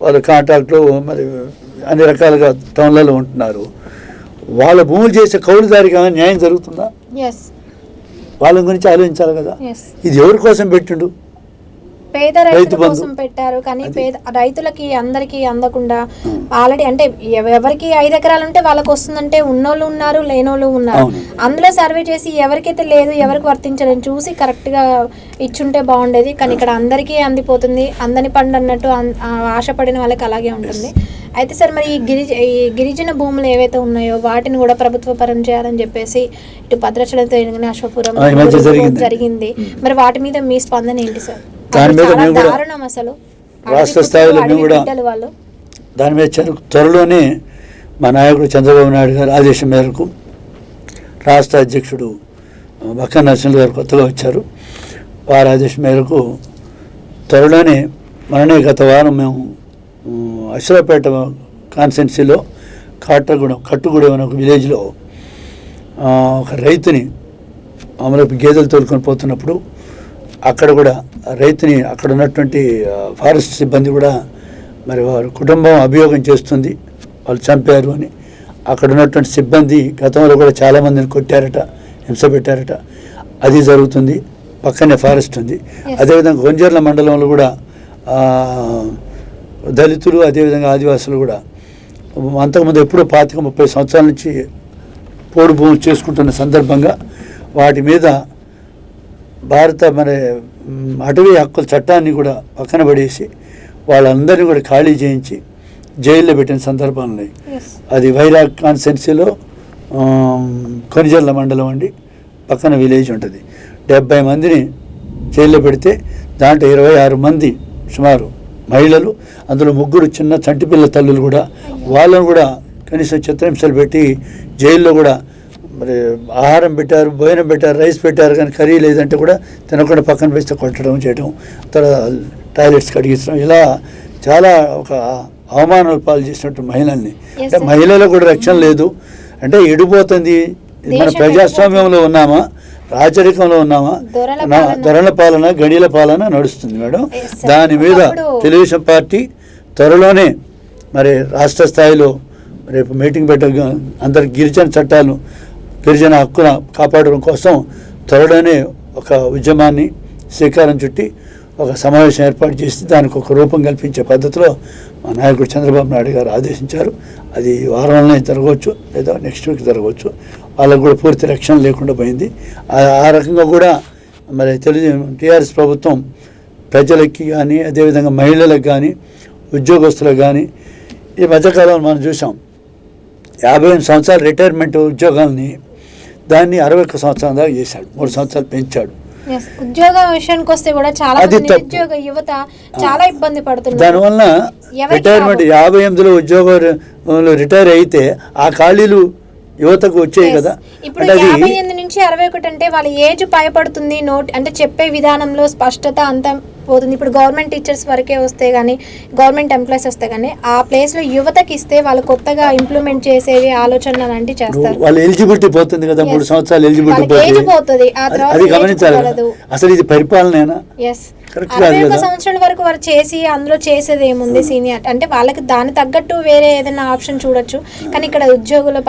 వాళ్ళ కాంట్రాక్ట్లు మరి అన్ని రకాలుగా టౌన్లలో ఉంటున్నారు. వాళ్ళ భూములు చేసే కౌలుదారికి న్యాయం జరుగుతుందా? వాళ్ళ గురించి ఆలోచించాలి కదా. ఇది ఎవరి కోసం పెట్టిండు? పేద రైతుల కోసం పెట్టారు. కానీ రైతులకి అందరికి అందకుండా ఆల్రెడీ అంటే ఎవరికి 5 ఎకరాలు ఉంటే వాళ్ళకి వస్తుందంటే ఉన్నోళ్ళు ఉన్నారు, లేనోళ్ళు ఉన్నారు. అందులో సర్వే చేసి ఎవరికైతే లేదు, ఎవరికి వర్తించదని చూసి కరెక్ట్ గా ఇచ్చుంటే బాగుండేది. కానీ ఇక్కడ అందరికీ అందిపోతుంది. అందని పండు అన్నట్టు ఆశపడిన వాళ్ళకి అలాగే ఉంటుంది. అయితే సార్ మరి ఈ గిరిజన భూములు ఏవైతే ఉన్నాయో వాటిని కూడా ప్రభుత్వ పరం చేయాలని చెప్పేసి ఇటు భద్రాచలంతో అశ్వపురం జరిగింది. మరి వాటి మీద మీ స్పందన ఏంటి సార్? దాని మీద మేము కూడా రాష్ట్ర స్థాయిలో మేము కూడా దాని మీద త్వరలోనే మా నాయకుడు చంద్రబాబు నాయుడు గారు ఆదేశం మేరకు రాష్ట్ర అధ్యక్షుడు బక్క నరసింహ గారు కొత్తగా వచ్చారు. వారి ఆదేశం మేరకు త్వరలోనే మననే గత వారం మేము అశ్వపేట కాన్స్టిట్యున్సీలో కట్టుగూడెం అనే ఒక విలేజ్లో ఒక రైతుని అమలుపు గేదెలు తోలుకొని పోతున్నప్పుడు అక్కడ కూడా రైతుని అక్కడ ఉన్నటువంటి ఫారెస్ట్ సిబ్బంది కూడా మరి వారి కుటుంబం అభియోగం చేస్తుంది వాళ్ళు చంపారు అని. అక్కడ ఉన్నటువంటి సిబ్బంది గతంలో కూడా చాలామందిని కొట్టారట, హింస పెట్టారట. అది జరుగుతుంది. పక్కనే ఫారెస్ట్ ఉంది. అదేవిధంగా గొంజర్ల మండలంలో కూడా దళితులు అదేవిధంగా ఆదివాసులు కూడా అంతకుముందు ఎప్పుడో 25-30 సంవత్సరాల నుంచి పోడు భూములు చేసుకుంటున్న సందర్భంగా వాటి మీద భారత మరి అటవీ హక్కుల చట్టాన్ని కూడా పక్కన పడేసి వాళ్ళందరినీ కూడా ఖాళీ చేయించి జైల్లో పెట్టిన సందర్భాలు ఉన్నాయి. అది వైరాగ్ కాన్స్టిట్యున్సీలో కొనిజర్ల మండలం అండి, పక్కన విలేజ్ ఉంటుంది. 70 మందిని జైల్లో పెడితే దాంట్లో 26 మంది సుమారు మహిళలు, అందులో 3 చిన్న చంటిపిల్ల తల్లులు కూడా, వాళ్ళను కూడా కనీసం చిత్రహింసలు పెట్టి జైల్లో కూడా మరి ఆహారం పెట్టారు, భోజనం పెట్టారు, రైస్ పెట్టారు, కానీ కర్రీ లేదంటే కూడా తినకుండా పక్కన వేస్తే కొట్టడం చేయడం, తర్వాత టాయిలెట్స్ కడిగించడం, ఇలా చాలా ఒక అవమానాలు పాలు చేసినట్టు మహిళల్ని. అంటే మహిళలకు కూడా రక్షణ లేదు. అంటే ఎడిపోతుంది. మన ప్రజాస్వామ్యంలో ఉన్నామా, రాజరికంలో ఉన్నామా, దొరల పాలన, గడిల పాలన నడుస్తుంది మేడం. దాని మీద తెలుగుదేశం పార్టీ త్వరలోనే మరి రాష్ట్ర స్థాయిలో రేపు మీటింగ్ పెట్ట అందరి గిరిజన చట్టాలను, గిరిజన హక్కుల కాపాడడం కోసం త్వరలోనే ఒక ఉద్యమాన్ని శ్రీకారం చుట్టి ఒక సమావేశం ఏర్పాటు చేసి దానికి ఒక రూపం కల్పించే పద్ధతిలో మా నాయకుడు చంద్రబాబు నాయుడు గారు ఆదేశించారు. అది వారంలోనే జరగవచ్చు, లేదా నెక్స్ట్ వీక్ జరగవచ్చు. వాళ్ళకు కూడా పూర్తి రక్షణ లేకుండా పోయింది. ఆ రకంగా కూడా మరి టీఆర్ఎస్ ప్రభుత్వం ప్రజలకి కానీ, అదేవిధంగా మహిళలకు కానీ, ఉద్యోగస్తులకు కానీ ఈ మధ్యకాలంలో మనం చూసాం 58 సంవత్సరాల రిటైర్మెంట్ ఉద్యోగాల్ని దాన్ని 61 సంవత్సరాల దాకా చేశాడు. 3 సంవత్సరాలు పెంచాడు. ఉద్యోగ విషయానికి వస్తే కూడా చాలా నిరుద్యోగ యువత చాలా ఇబ్బంది పడుతుంది. దానివల్ల రిటైర్మెంట్ 58లో ఉద్యోగంలో రిటైర్ అయితే ఆ ఖాళీలు యువతకు వచ్చాయి కదా. ఇప్పుడు 58 నుంచి 61 అంటే వాళ్ళ ఏజ్ భయపడుతుంది. అంటే చెప్పే విధానంలో స్పష్టత అంతా పోతుంది. ఇప్పుడు గవర్నమెంట్ టీచర్స్ వరకే వస్తే కానీ, గవర్నమెంట్ ఎంప్లాయీస్ వస్తే కానీ ఆ ప్లేస్ లో యువతకి ఇస్తే వాళ్ళు కొత్తగా ఇంప్లిమెంట్ చేసేవి ఆలోచనలు అలాంటివి చేస్తారు. వాళ్ళ ఎలిజిబిలిటీ పోతుంది కదా, 3 సంవత్సరాలు ఎలిజిబిలిటీ పోతుంది. అది గమనించాలి. అసలు ఇది పరిపాలనేనా? 61 సంవత్సరాల వరకు వారు చేసి అందులో చేసేది ఏముంది సీనియర్ అంటే వాళ్ళకి దాని తగ్గట్టు వేరే ఏదైనా ఆప్షన్ చూడొచ్చు. కానీ ఇక్కడ ఉద్యోగుల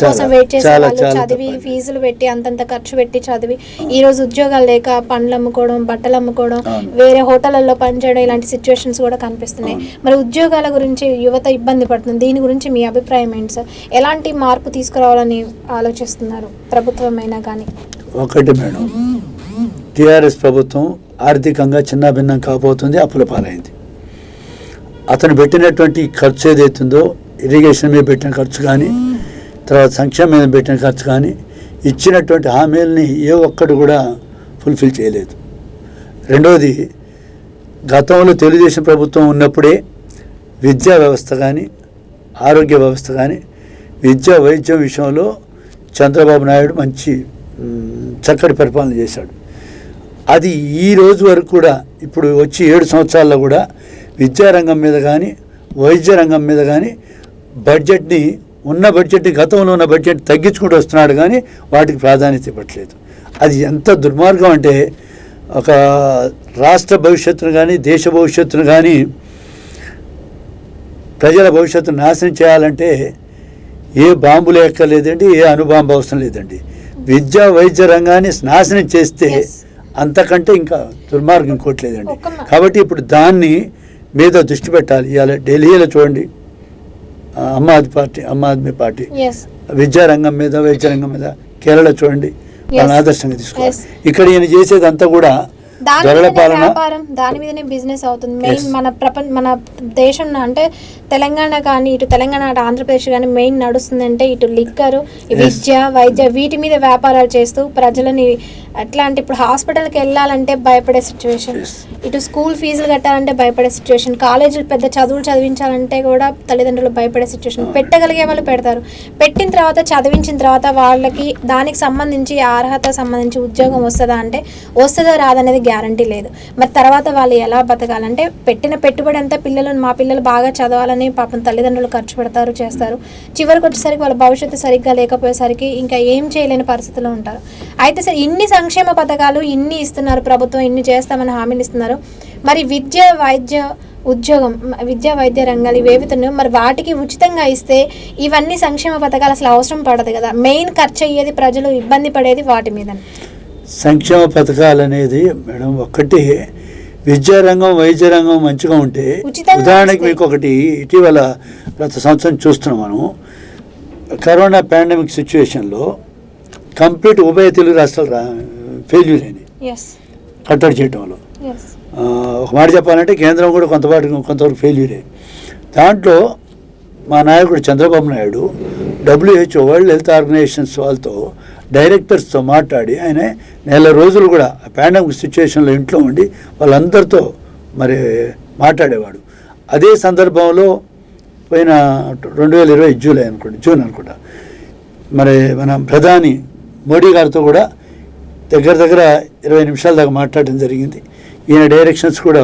కోసం వెయిట్ చేసే వాళ్ళు చదివి ఫీజులు పెట్టి అంతంత ఖర్చు పెట్టి చదివి ఈ రోజు ఉద్యోగాలు లేక పండ్లు అమ్ముకోవడం, బట్టలు అమ్ముకోవడం, వేరే హోటళ్లలో పనిచేయడం, ఇలాంటి సిచ్యువేషన్స్ కూడా కనిపిస్తున్నాయి. మరి ఉద్యోగాల గురించి యువత ఇబ్బంది పడుతుంది. దీని గురించి మీ అభిప్రాయం ఏంటి సార్? ఎలాంటి మార్పు తీసుకురావాలని ఆలోచిస్తున్నారు ప్రభుత్వమైనా కానీ? ఒకటి మేడం, టీఆర్ఎస్ ప్రభుత్వం ఆర్థికంగా చిన్నాభిన్నం కాబోతుంది, అప్పుల పాలైంది. అతను పెట్టినటువంటి ఖర్చు ఏదైతుందో, ఇరిగేషన్ మీద పెట్టిన ఖర్చు కానీ, తర్వాత సంక్షేమం మీద పెట్టిన ఖర్చు కానీ, ఇచ్చినటువంటి హామీలని ఏ ఒక్కటి కూడా ఫుల్ఫిల్ చేయలేదు. రెండవది, గతంలో తెలుగుదేశం ప్రభుత్వం ఉన్నప్పుడే విద్యా వ్యవస్థ కానీ, ఆరోగ్య వ్యవస్థ కానీ, విద్యా వైద్యం విషయంలో చంద్రబాబు నాయుడు మంచి చక్కటి పరిపాలన చేశాడు. అది ఈ రోజు వరకు కూడా ఇప్పుడు వచ్చి 7 సంవత్సరాల్లో కూడా విద్యారంగం మీద కానీ, వైద్య రంగం మీద కానీ బడ్జెట్ని గతంలో ఉన్న బడ్జెట్ తగ్గించుకుంటూ వస్తున్నాడు, కానీ వాటికి ప్రాధాన్యత ఇవ్వట్లేదు. అది ఎంత దుర్మార్గం అంటే, ఒక రాష్ట్ర భవిష్యత్తును కానీ, దేశ భవిష్యత్తును కానీ, ప్రజల భవిష్యత్తును నాశనం చేయాలంటే ఏ బాంబులు ఎక్కర్లేదండి, ఏ అణుబాంబు అవసరం లేదండి. విద్యా వైద్య రంగాన్ని నాశనం చేస్తే అంతకంటే ఇంకా దుర్మార్గం ఇంకోట్లేదండి. కాబట్టి ఇప్పుడు దాన్ని మీద దృష్టి పెట్టాలి. ఇవాళ ఢిల్లీలో చూడండి, ఆమ్ ఆద్మీ పార్టీ విద్యారంగం మీద, వైద్య రంగం మీద, కేరళ చూడండి, వాళ్ళని ఆదర్శంగా తీసుకోవాలి. ఇక్కడ ఈయన చేసేదంతా కూడా వ్యాపారం, దాని మీదనే బిజినెస్ అవుతుంది. మెయిన్ మన దేశం అంటే తెలంగాణ కానీ, ఇటు తెలంగాణ అటు ఆంధ్రప్రదేశ్ కానీ మెయిన్ నడుస్తుందంటే ఇటు లిక్కరు, విద్య, వైద్య, వీటి మీద వ్యాపారాలు చేస్తూ ప్రజలని ఎట్లా అంటే ఇప్పుడు హాస్పిటల్కి వెళ్ళాలంటే భయపడే సిచ్యువేషన్, ఇటు స్కూల్ ఫీజులు కట్టాలంటే భయపడే సిచ్యువేషన్, కాలేజీలు పెద్ద చదువులు చదివించాలంటే కూడా తల్లిదండ్రులు భయపడే సిచ్యువేషన్. పెట్టగలిగే వాళ్ళు పెడతారు. పెట్టిన తర్వాత చదివించిన తర్వాత వాళ్ళకి దానికి సంబంధించి అర్హత సంబంధించి ఉద్యోగం వస్తుందా అంటే వస్తుందో రాదనేది గ్యారంటీ లేదు. మరి తర్వాత వాళ్ళు ఎలా బతకాలంటే పెట్టిన పెట్టుబడి అంతా మా పిల్లలు బాగా చదవాలని పాపం తల్లిదండ్రులు ఖర్చు పెడతారు, చేస్తారు. చివరికి వచ్చేసరికి వాళ్ళ భవిష్యత్తు సరిగ్గా లేకపోయేసరికి ఇంకా ఏం చేయలేని పరిస్థితిలో ఉంటారు. అయితే సరే ఇన్ని సంక్షేమ పథకాలు ఇన్ని ఇస్తున్నారు ప్రభుత్వం, ఇన్ని చేస్తామని హామీలు ఇస్తున్నారు. మరి విద్య, వైద్య రంగాలు ఇవేవితున్నాయో మరి వాటికి ఉచితంగా ఇస్తే ఇవన్నీ సంక్షేమ పథకాలు అసలు అవసరం పడదు కదా. మెయిన్ ఖర్చు అయ్యేది ప్రజలు ఇబ్బంది పడేది వాటి మీద. సంక్షేమ పథకాలు అనేది మేడం ఒకటి, విద్యారంగం, వైద్య రంగం మంచిగా ఉంటే, ఉదాహరణకి మీకు ఒకటి ఇటీవల గత సంవత్సరం చూస్తున్నాం మనం, కరోనా పాండమిక్ సిచ్యువేషన్లో కంప్లీట్ ఉభయ తెలుగు రాష్ట్రాలు ఫెయిల్యూర్ అయినాయి కట్టడి చేయడంలో. ఒక మాట చెప్పాలంటే కేంద్రం కూడా కొంతవరకు ఫెయిల్యూర్ అయ్యి, దాంట్లో మా నాయకుడు Chandrababu Naidu WHO world health organizations వాళ్ళతో డైరెక్టర్స్తో మాట్లాడి ఆయన నెల రోజులు కూడా పాండమిక్ సిచ్యువేషన్లో ఇంట్లో ఉండి వాళ్ళందరితో మరి మాట్లాడేవాడు. అదే సందర్భంలో పోయిన 2020 జూన్ అనుకుంటా మరి మన ప్రధాని మోడీ గారితో కూడా దగ్గర 20 నిమిషాల దాకా మాట్లాడడం జరిగింది. ఈయన డైరెక్షన్స్ కూడా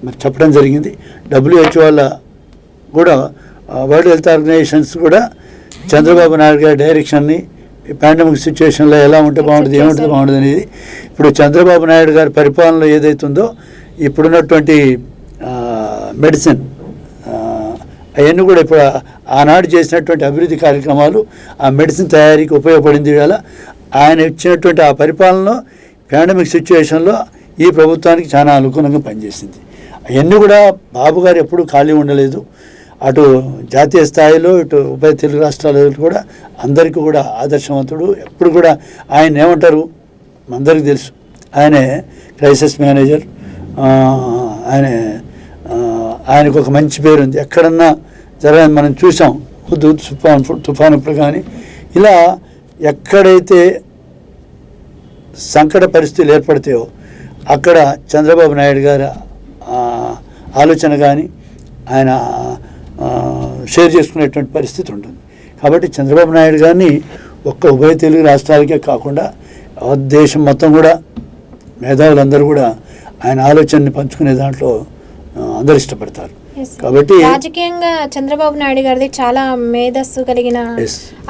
మరి చెప్పడం జరిగింది. WHO వాళ్ళ కూడా వరల్డ్ హెల్త్ ఆర్గనైజేషన్స్ కూడా చంద్రబాబు నాయుడు గారి డైరెక్షన్ని పాండమిక్ సిచ్యువేషన్లో ఎలా ఉంటే బాగుంటుంది, ఏముంటుంది బాగుంటుంది అనేది ఇప్పుడు చంద్రబాబు నాయుడు గారి పరిపాలనలో ఏదైతుందో ఇప్పుడున్నటువంటి మెడిసిన్ అవన్నీ కూడా ఇప్పుడు ఆనాడు చేసినటువంటి అభివృద్ధి కార్యక్రమాలు ఆ మెడిసిన్ తయారీకి ఉపయోగపడింది. వేళ ఆయన ఇచ్చినటువంటి ఆ పరిపాలనలో పాండమిక్ సిచ్యువేషన్లో ఈ ప్రభుత్వానికి చాలా అనుకూలంగా పనిచేసింది. అవన్నీ కూడా బాబు గారు ఎప్పుడూ ఖాళీ ఉండలేదు. అటు జాతీయ స్థాయిలో ఇటు ఉభయ తెలుగు రాష్ట్రాలలో కూడా అందరికీ కూడా ఆదర్శవంతుడు. ఎప్పుడు కూడా ఆయన ఏమంటారు అందరికీ తెలుసు, ఆయనే క్రైసిస్ మేనేజర్. ఆయనకు ఒక మంచి పేరు ఉంది. ఎక్కడన్నా జరగని మనం చూసాం, హుదూద్ తుఫాన్ ఇప్పుడు కానీ ఇలా ఎక్కడైతే సంకట పరిస్థితులు ఏర్పడతాయో అక్కడ చంద్రబాబు నాయుడు గారి ఆలోచన కానీ ఆయన షేర్ చేసుకునేటువంటి పరిస్థితి ఉంటుంది. కాబట్టి చంద్రబాబు నాయుడు గారిని ఒక్క ఉభయ తెలుగు రాష్ట్రాలకే కాకుండా దేశం మొత్తం కూడా మేధావులందరూ కూడా ఆయన ఆలోచనని పంచుకునే దాంట్లో అందరు ఇష్టపడతారు. కాబట్టి రాజకీయంగా చంద్రబాబు నాయుడు గారిది చాలా మేధస్సు కలిగిన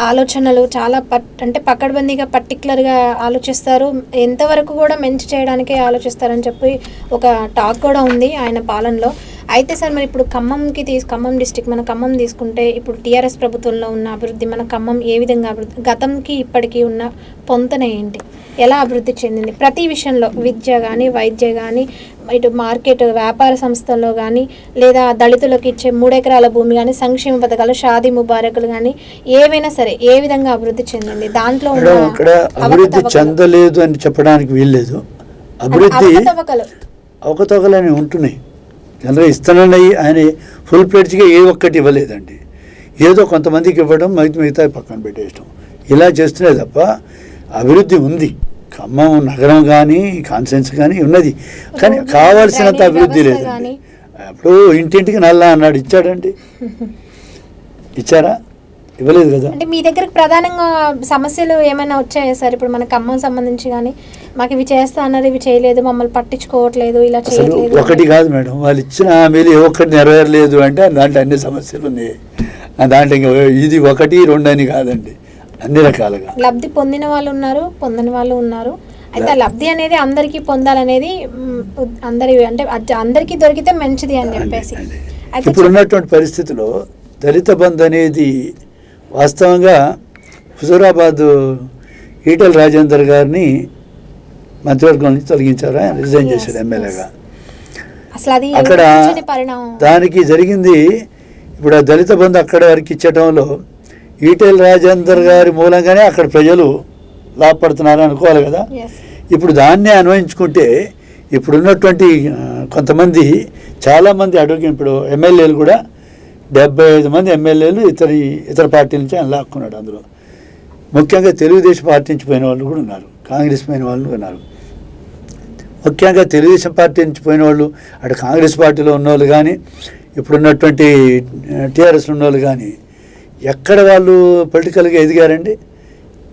ఆలోచనలు, చాలా అంటే పకడ్బందీగా పర్టికులర్గా ఆలోచిస్తారు. ఎంతవరకు కూడా మంచి చేయడానికే ఆలోచిస్తారని చెప్పి ఒక టాక్ కూడా ఉంది ఆయన పాలనలో. అయితే సార్ మరి ఇప్పుడు ఖమ్మం డిస్టిక్ మన ఖమ్మం తీసుకుంటే ఇప్పుడు టీఆర్ఎస్ ప్రభుత్వంలో ఉన్న అభివృద్ధి, మన ఖమ్మం ఏ విధంగా అభివృద్ధి, గతంకి ఇప్పటికీ ఉన్న పొంతన ఏంటి, ఎలా అభివృద్ధి చెందింది ప్రతి విషయంలో, విద్య కానీ వైద్య కానీ ఇటు మార్కెట్ వ్యాపార సంస్థల్లో కానీ లేదా దళితులకు ఇచ్చే 3 ఎకరాల భూమి కానీ సంక్షేమ పథకాలు షాదీ ముబారకులు కానీ ఏవైనా సరే ఏ విధంగా అభివృద్ధి చెందింది దాంట్లో ఇక్కడ అభివృద్ధి చెందలేదు అని చెప్పడానికి వీల్లేదు. అభివృద్ధి అవకతవకలని ఉంటున్నాయి. జనరల్గా ఇస్తానన్నాయి, ఆయన ఫుల్ ప్లేట్స్గా ఏ ఒక్కటి ఇవ్వలేదండి. ఏదో కొంతమందికి ఇవ్వడం, మిగతా పక్కన పెట్టేయడం, ఇలా చేస్తున్నాయి తప్ప అభివృద్ధి ఉంది. ఖమ్మం నగరం కానీ కాన్సెన్స్ కానీ ఉన్నది, కానీ కావాల్సినంత అభివృద్ధి లేదండి. ఇప్పుడు ఇంటింటికి నల్లా అన్నాడు, ఇచ్చాడండి? ఇచ్చారా? ఇవ్వలేదు కదా. అంటే మీ దగ్గరకు ప్రధానంగా సమస్యలు ఏమైనా వచ్చాయా సార్? ఇప్పుడు మన ఖమ్మం సంబంధించి కానీ మాకు ఇవి చేస్తా అన్నారు, ఇవి చేయలేదు, మమ్మల్ని పట్టించుకోవట్లేదు, ఇలా చేయలేదు. ఒకటి కాదు మేడం, వాళ్ళు ఇచ్చిన హామీలు ఏ ఒక్కటి నెరవేరలేదు అంటే దాంట్లో అన్ని సమస్యలు ఉన్నాయి. దాంట్లో ఇంకా ఇది 1, 2 అని కాదండి, అన్ని రకాలుగా లబ్ధి పొందిన వాళ్ళు ఉన్నారు, పొందని వాళ్ళు ఉన్నారు. అయితే లబ్ధి అనేది అందరికీ పొందాలనేది అందరికీ దొరికితే మంచిది అని చెప్పేసి. ఇప్పుడు ఉన్నటువంటి పరిస్థితిలో దళిత బంధు అనేది వాస్తవంగా హుజూరాబాద్ ఈటెల రాజేందర్ గారిని మంత్రివర్గం నుంచి తొలగించారు. ఆయన రిజైన్ చేశాడు ఎమ్మెల్యేగా. అక్కడ దానికి జరిగింది ఇప్పుడు ఆ దళిత బంధు అక్కడ వరకు ఇచ్చటంలో ఈటెల రాజేందర్ గారి మూలంగానే అక్కడ ప్రజలు లాభపడుతున్నారు అనుకోవాలి కదా. ఇప్పుడు దాన్నే అన్వయించుకుంటే ఇప్పుడున్నటువంటి కొంతమంది చాలామంది అడ్వకేట్, ఇప్పుడు ఎమ్మెల్యేలు కూడా 75 మంది ఎమ్మెల్యేలు ఇతర పార్టీల నుంచి ఆయన లాక్కున్నాడు. అందులో ముఖ్యంగా తెలుగుదేశం పార్టీ నుంచి పోయిన వాళ్ళు కూడా ఉన్నారు, కాంగ్రెస్ పోయిన వాళ్ళు ఉన్నారు. ముఖ్యంగా తెలుగుదేశం పార్టీ నుంచి పోయిన వాళ్ళు, అటు కాంగ్రెస్ పార్టీలో ఉన్నవాళ్ళు కానీ ఇప్పుడున్నటువంటి టీఆర్ఎస్లో ఉన్నవాళ్ళు కానీ ఎక్కడ వాళ్ళు పొలిటికల్గా ఎదిగారండి?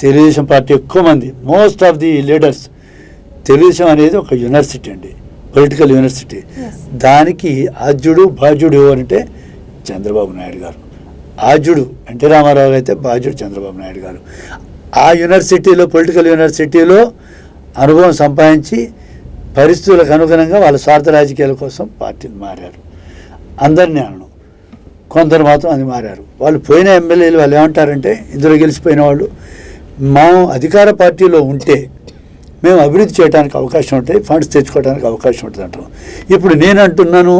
తెలుగుదేశం పార్టీ ఎక్కువ మంది, most of the leaders. Telugu Desam అనేది ఒక యూనివర్సిటీ అండి, పొలిటికల్ యూనివర్సిటీ. దానికి ఆద్యుడు బాధ్యుడు ఎవరంటే చంద్రబాబు నాయుడు గారు. ఆద్యుడు ఎన్టీ రామారావు అయితే బాధ్యుడు చంద్రబాబు నాయుడు గారు. ఆ యూనివర్సిటీలో, పొలిటికల్ యూనివర్సిటీలో అనుభవం సంపాదించి పరిస్థితులకు అనుగుణంగా వాళ్ళ స్వార్థ రాజకీయాల కోసం పార్టీలు మారారు. అందరినీ అనను, కొందరు మాత్రం అది మారారు. వాళ్ళు పోయిన ఎమ్మెల్యేలు వాళ్ళు ఏమంటారంటే, ఇందులో గెలిచిపోయిన వాళ్ళు, మేము అధికార పార్టీలో ఉంటే మేము అభివృద్ధి చేయడానికి అవకాశం ఉంటాయి, ఫండ్స్ తెచ్చుకోవడానికి అవకాశం ఉంటుంది అంటాం. ఇప్పుడు నేను అంటున్నాను,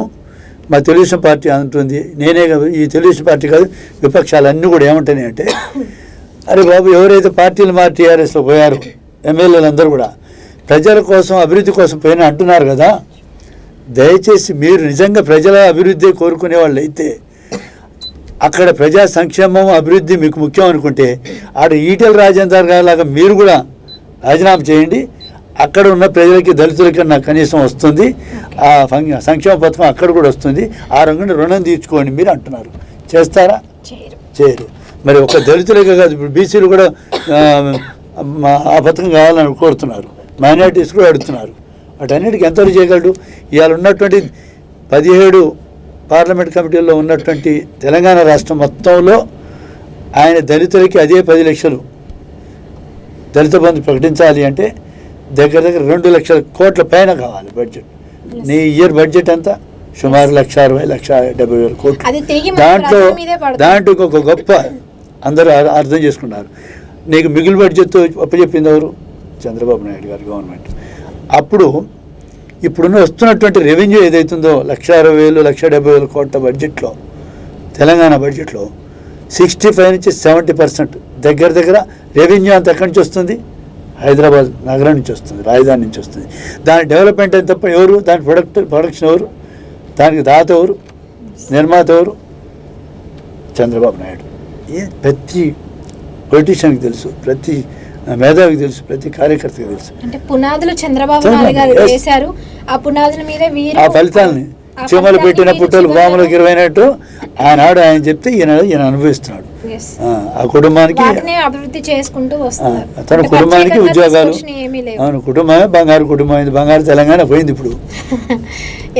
మా తెలుగుదేశం పార్టీ అంటుంది, నేనే కాదు, ఈ తెలుగుదేశం పార్టీ కాదు, విపక్షాలన్నీ కూడా ఏమంటున్నాయి అంటే, అరే బాబు, ఎవరైతే పార్టీలు మారి టీఆర్ఎస్లో పోయారు ఎమ్మెల్యేలు అందరూ కూడా ప్రజల కోసం అభివృద్ధి కోసం పోయినా అంటున్నారు కదా. దయచేసి మీరు నిజంగా ప్రజల అభివృద్ధి కోరుకునే వాళ్ళు అయితే అక్కడ ప్రజా సంక్షేమం అభివృద్ధి మీకు ముఖ్యం అనుకుంటే ఆడ ఈటెల రాజేందర్ గారి లాగా మీరు కూడా రాజీనామా చేయండి. అక్కడ ఉన్న ప్రజలకి, దళితులకి నాకు కనీసం వస్తుంది, ఆ సంక్షేమ పథకం అక్కడ కూడా వస్తుంది, ఆ రంగుని రుణం తీర్చుకోండి మీరు అంటున్నారు. చేస్తారా? చేయరు. మరి ఒక దళితులకే కాదు, ఇప్పుడు బీసీలు కూడా ఆ పథకం కావాలని కోరుతున్నారు, మైనారిటీస్ కూడా అడుగుతున్నారు. వాటన్నిటికీ ఎంతవరకు చేయగలడు? ఇవాళ ఉన్నటువంటి 17 పార్లమెంట్ కమిటీల్లో ఉన్నటువంటి తెలంగాణ రాష్ట్రం మొత్తంలో ఆయన దళితులకి అదే 10 లక్షలు దళిత బంధు ప్రకటించాలి అంటే దగ్గర 2 లక్షల కోట్ల పైన కావాలి బడ్జెట్. నీ ఇయర్ బడ్జెట్ అంతా సుమారు 1,60,000-1,70,000 కోట్లు. దాంట్లో ఒక గొప్ప అందరూ అర్థం చేసుకున్నారు. నీకు మిగులు బడ్జెట్ అప్పచెప్పింది ఎవరు? చంద్రబాబు నాయుడు గారు గవర్నమెంట్. అప్పుడు ఇప్పుడున్న వస్తున్నటువంటి రెవెన్యూ ఏదైతుందో 1,60,000-1,70,000 కోట్ల బడ్జెట్లో, తెలంగాణ బడ్జెట్లో 65 నుంచి 70% దగ్గర రెవెన్యూ అంత ఎక్కడి నుంచి వస్తుంది? హైదరాబాద్ నగరం నుంచి వస్తుంది, రాజధాని నుంచి వస్తుంది. దాని డెవలప్మెంట్ అని తప్ప ఎవరు? దాని ప్రొడక్షన్ ఎవరు? దానికి దాత ఎవరు? నిర్మాత ఎవరు? చంద్రబాబు నాయుడు. ప్రతి పొలిటీషియన్కి తెలుసు, ప్రతి మేధావికి తెలుసు, ప్రతి కార్యకర్తకి తెలుసు. అంటే పునాదులు చంద్రబాబు నాయుడు గారు వేశారు. ఆ పునాదుల మీద ఆ ఫలితాలని చీమలు పెట్టిన పుట్టలు పాములకు ఇరవైనట్టు ఆనాడు ఆయన చెప్తే ఈయన అనుభవిస్తున్నాడు. ఆ కుటుంబానికి అభివృద్ధి చేసుకుంటూ వస్తున్నారు. తన కుటుంబానికి ఉద్యోగాలు. అవును, కుటుంబమే బంగారు కుటుంబం అయింది. బంగారు తెలంగాణ పోయింది ఇప్పుడు.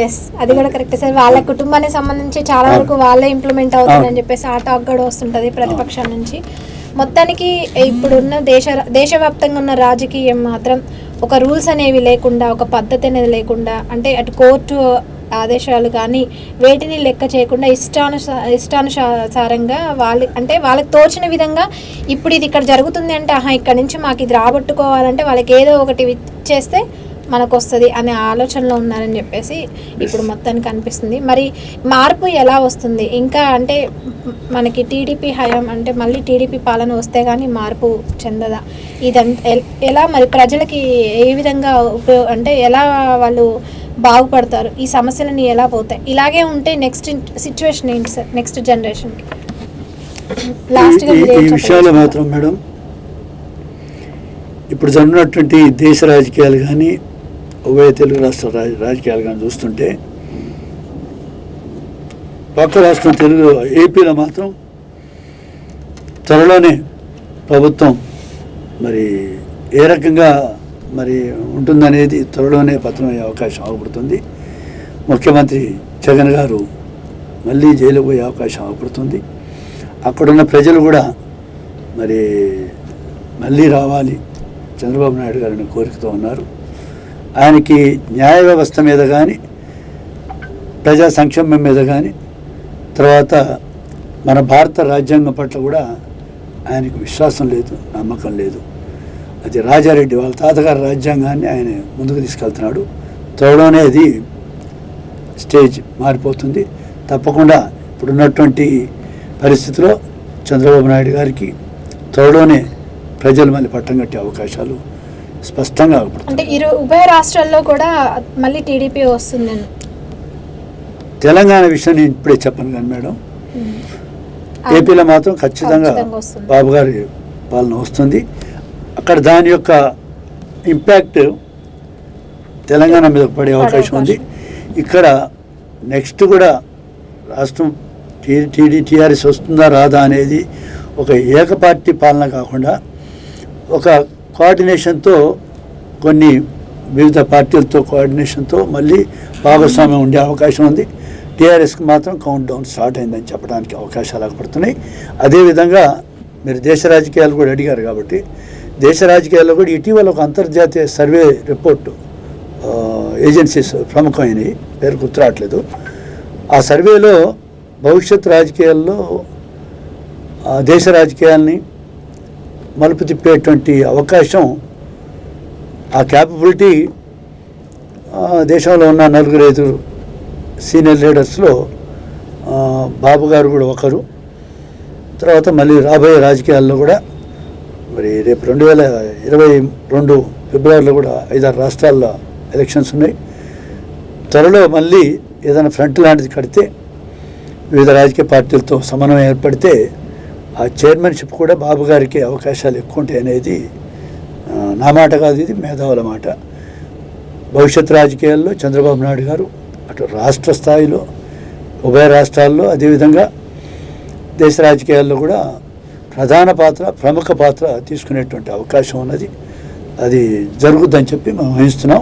ఎస్, అది కూడా కరెక్ట్ సార్. వాళ్ళ కుటుంబానికి సంబంధించి చాలా వరకు వాళ్ళే ఇంప్లిమెంట్ అవుతుందని చెప్పేసి ఆ టాక్ కూడా వస్తుంటది ప్రతిపక్షాల నుంచి. మొత్తానికి ఇప్పుడున్న దేశవ్యాప్తంగా ఉన్న రాజకీయం మాత్రం ఒక రూల్స్ అనేవి లేకుండా, ఒక పద్ధతి అనేది లేకుండా, అంటే అటు కోర్టు ఆదేశాలు కానీ వేటిని లెక్క చేయకుండా ఇష్టానుసారంగా వాళ్ళకి తోచిన విధంగా ఇప్పుడు ఇది ఇక్కడ జరుగుతుంది అంటే ఇక్కడ నుంచి మాకు ఇది రాబట్టుకోవాలంటే వాళ్ళకి ఏదో ఒకటి చేస్తే మనకు వస్తుంది అనే ఆలోచనలో ఉన్నారని చెప్పేసి ఇప్పుడు మొత్తానికి అనిపిస్తుంది. మరి మార్పు ఎలా వస్తుంది? ఇంకా అంటే మనకి టీడీపీ హయాం అంటే మళ్ళీ టీడీపీ పాలన వస్తే కానీ మార్పు చెందదా? ఇదంతా ఎలా మరి ప్రజలకి ఏ విధంగా అంటే ఎలా వాళ్ళు బాగుపడతారు? ఈ సమస్యలని ఎలా పోతాయి? ఇలాగే ఉంటే నెక్స్ట్ సిచ్యువేషన్ ఏంటి సార్ నెక్స్ట్ జనరేషన్కి? ఈ విషయాలు మాత్రం మేడం ఇప్పుడు జరుగుతున్నటువంటి దేశ రాజకీయాలు కానీ ఉభయ తెలుగు రాష్ట్ర రాజకీయాలు కానీ చూస్తుంటే పక్క రాష్ట్రం తెలుగు ఏపీలో మాత్రం త్వరలోనే ప్రభుత్వం మరి ఏ రకంగా మరి ఉంటుందనేది త్వరలోనే పతనమయ్యే అవకాశం అవపడుతుంది. ముఖ్యమంత్రి జగన్ గారు మళ్ళీ జైలు పోయే అవకాశం అవపడుతుంది. అక్కడున్న ప్రజలు కూడా మరి మళ్ళీ రావాలి చంద్రబాబు నాయుడు గారిని కోరికతో ఉన్నారు. ఆయనకి న్యాయ వ్యవస్థ మీద కానీ ప్రజా సంక్షేమం మీద కానీ తర్వాత మన భారత రాజ్యాంగం పట్ల కూడా ఆయనకు విశ్వాసం లేదు, నమ్మకం లేదు. అది రాజారెడ్డి వాళ్ళ తాతగారి రాజ్యాంగాన్ని ఆయన ముందుకు తీసుకెళ్తున్నాడు. త్వరలోనే అది స్టేజ్ మారిపోతుంది. తప్పకుండా ఇప్పుడున్నటువంటి పరిస్థితిలో చంద్రబాబు నాయుడు గారికి త్వరలోనే ప్రజలు మళ్ళీ పట్టం కట్టే అవకాశాలు స్పష్టంగా అంటే ఉభయ రాష్ట్రాల్లో కూడా మళ్ళీ టీడీపీ వస్తుంది. తెలంగాణ విషయం నేను ఇప్పుడే చెప్పను కానీ మేడం, ఏపీలో మాత్రం ఖచ్చితంగా బాబు గారి పాలన వస్తుంది. అక్కడ దాని యొక్క ఇంపాక్ట్ తెలంగాణ మీద పడే అవకాశం ఉంది. ఇక్కడ నెక్స్ట్ కూడా రాష్ట్రం టీఆర్ఎస్ వస్తుందా రాదా అనేది ఒక ఏకపార్టీ పాలన కాకుండా ఒక కోఆర్డినేషన్తో కొన్ని వివిధ పార్టీలతో కోఆర్డినేషన్తో మళ్ళీ భాగస్వామ్యం ఉండే అవకాశం ఉంది. టీఆర్ఎస్కి మాత్రం కౌంట్ డౌన్ స్టార్ట్ అయిందని చెప్పడానికి అవకాశాలు ఏర్పడుతున్నాయి. అదేవిధంగా మీరు దేశ రాజకీయాలు కూడా అడిగారు కాబట్టి దేశ రాజకీయాల్లో కూడా ఇటీవల ఒక అంతర్జాతీయ సర్వే రిపోర్టు ఏజెన్సీస్ ప్రముఖమైనవి, పేరు గుర్తురావట్లేదు. ఆ సర్వేలో భవిష్యత్ రాజకీయాల్లో దేశ రాజకీయాల్ని మలుపు తిప్పేటువంటి అవకాశం, ఆ క్యాపబిలిటీ దేశంలో ఉన్న 4-5 సీనియర్ లీడర్స్లో బాబు గారు కూడా ఒకరు. తర్వాత మళ్ళీ రాబోయే రాజకీయాల్లో కూడా మరి రేపు 2022 ఫిబ్రవరిలో కూడా 5-6 రాష్ట్రాల్లో ఎలక్షన్స్ ఉన్నాయి. త్వరలో మళ్ళీ ఏదైనా ఫ్రంట్ లాంటిది కడితే వివిధ రాజకీయ పార్టీలతో సమన్వయం ఏర్పడితే ఆ చైర్మన్షిప్ కూడా బాబు గారికి అవకాశాలు ఎక్కువ ఉంటాయి అనేది నా మాట కాదు, ఇది మేధావుల మాట. భవిష్యత్ రాజకీయాల్లో చంద్రబాబు నాయుడు గారు అటు రాష్ట్ర స్థాయిలో ఉభయ రాష్ట్రాల్లో అదేవిధంగా దేశ రాజకీయాల్లో కూడా ప్రముఖ పాత్ర తీసుకునేటువంటి అవకాశం ఉన్నది. అది జరుగుద్దని చెప్పి మేము ఊహిస్తున్నాం.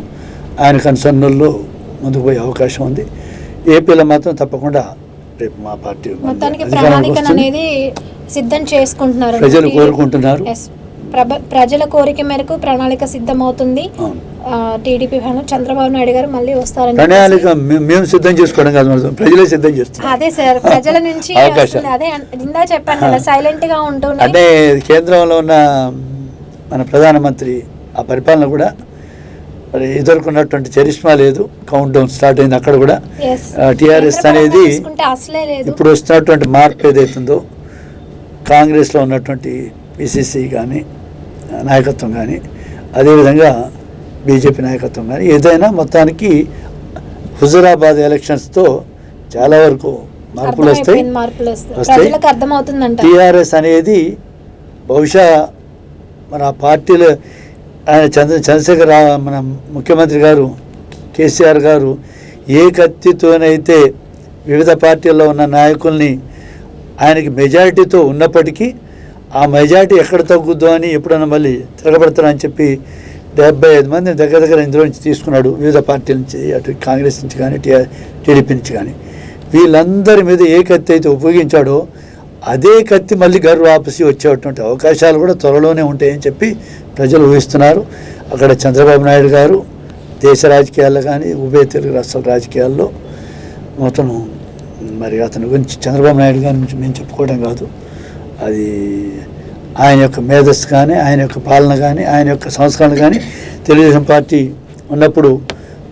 ఆయన కన్సర్న్లో ముందుకు పోయే అవకాశం ఉంది. ఏపీలో మాత్రం తప్పకుండా రేపు మా పార్టీ మొత్తానికి ప్రణాళిక అనేది సిద్ధం చేసుకుంటున్నారు, ప్రజలు కోరుకుంటున్నారు. ప్రజల కోరిక మేరకు ప్రణాళిక సిద్ధమవుతుంది. టీడీపీ చంద్రబాబు నాయుడు గారు మళ్ళీ వస్తారని ప్రణాళిక మేము సిద్ధం చేసుకోవడం కాదు, ప్రజలే సిద్ధం చేస్తారు. అదే సార్, ప్రజల నుంచి అదే ఇందా చెప్పాను కదా, సైలెంట్ గా ఉంటుంది. అంటే కేంద్రంలో ఉన్న మన ప్రధానమంత్రి ఆ పరిపాలన కూడా మరి ఎదుర్కొన్నటువంటి చరిష్మా లేదు. కౌంట్ డౌన్ స్టార్ట్ అయింది అక్కడ కూడా. టీఆర్ఎస్ అనేది ఇప్పుడు వస్తున్నటువంటి మార్పు ఏదైతుందో, కాంగ్రెస్లో ఉన్నటువంటి పిసిసి కానీ నాయకత్వం కానీ, అదేవిధంగా బీజేపీ నాయకత్వం కానీ, ఏదైనా మొత్తానికి హుజూరాబాద్ ఎలక్షన్స్తో చాలా వరకు మార్పులు వస్తాయి. టీఆర్ఎస్ అనేది బహుశా మన ఆ పార్టీలో ఆయన చంద్రశేఖర్ మన ముఖ్యమంత్రి గారు కేసీఆర్ గారు ఏ కత్తితోనైతే వివిధ పార్టీల్లో ఉన్న నాయకుల్ని ఆయనకి మెజారిటీతో ఉన్నప్పటికీ ఆ మెజారిటీ ఎక్కడ తగ్గుద్దో అని ఎప్పుడన్నా మళ్ళీ తిరగబడతారని చెప్పి 75 మందిని దగ్గర ఇందులో నుంచి తీసుకున్నాడు. వివిధ పార్టీల నుంచి, అటు కాంగ్రెస్ నుంచి కానీ టీడీపీ నుంచి కానీ. వీళ్ళందరి మీద ఏ కత్తి అయితే ఉపయోగించాడో అదే కత్తి మళ్ళీ గర్వ వాపసి వచ్చేటువంటి అవకాశాలు కూడా త్వరలోనే ఉంటాయని చెప్పి ప్రజలు ఊహిస్తున్నారు. అక్కడ చంద్రబాబు నాయుడు గారు దేశ రాజకీయాల్లో కానీ ఉభయ తెలుగు రాష్ట్రాల రాజకీయాల్లో మొత్తం మరి అతని గురించి చంద్రబాబు నాయుడు గారి నుంచి మేము చెప్పుకోవడం కాదు, అది ఆయన యొక్క మేధస్సు కానీ, ఆయన యొక్క పాలన కానీ, ఆయన యొక్క సంస్కరణ కానీ. తెలుగుదేశం పార్టీ ఉన్నప్పుడు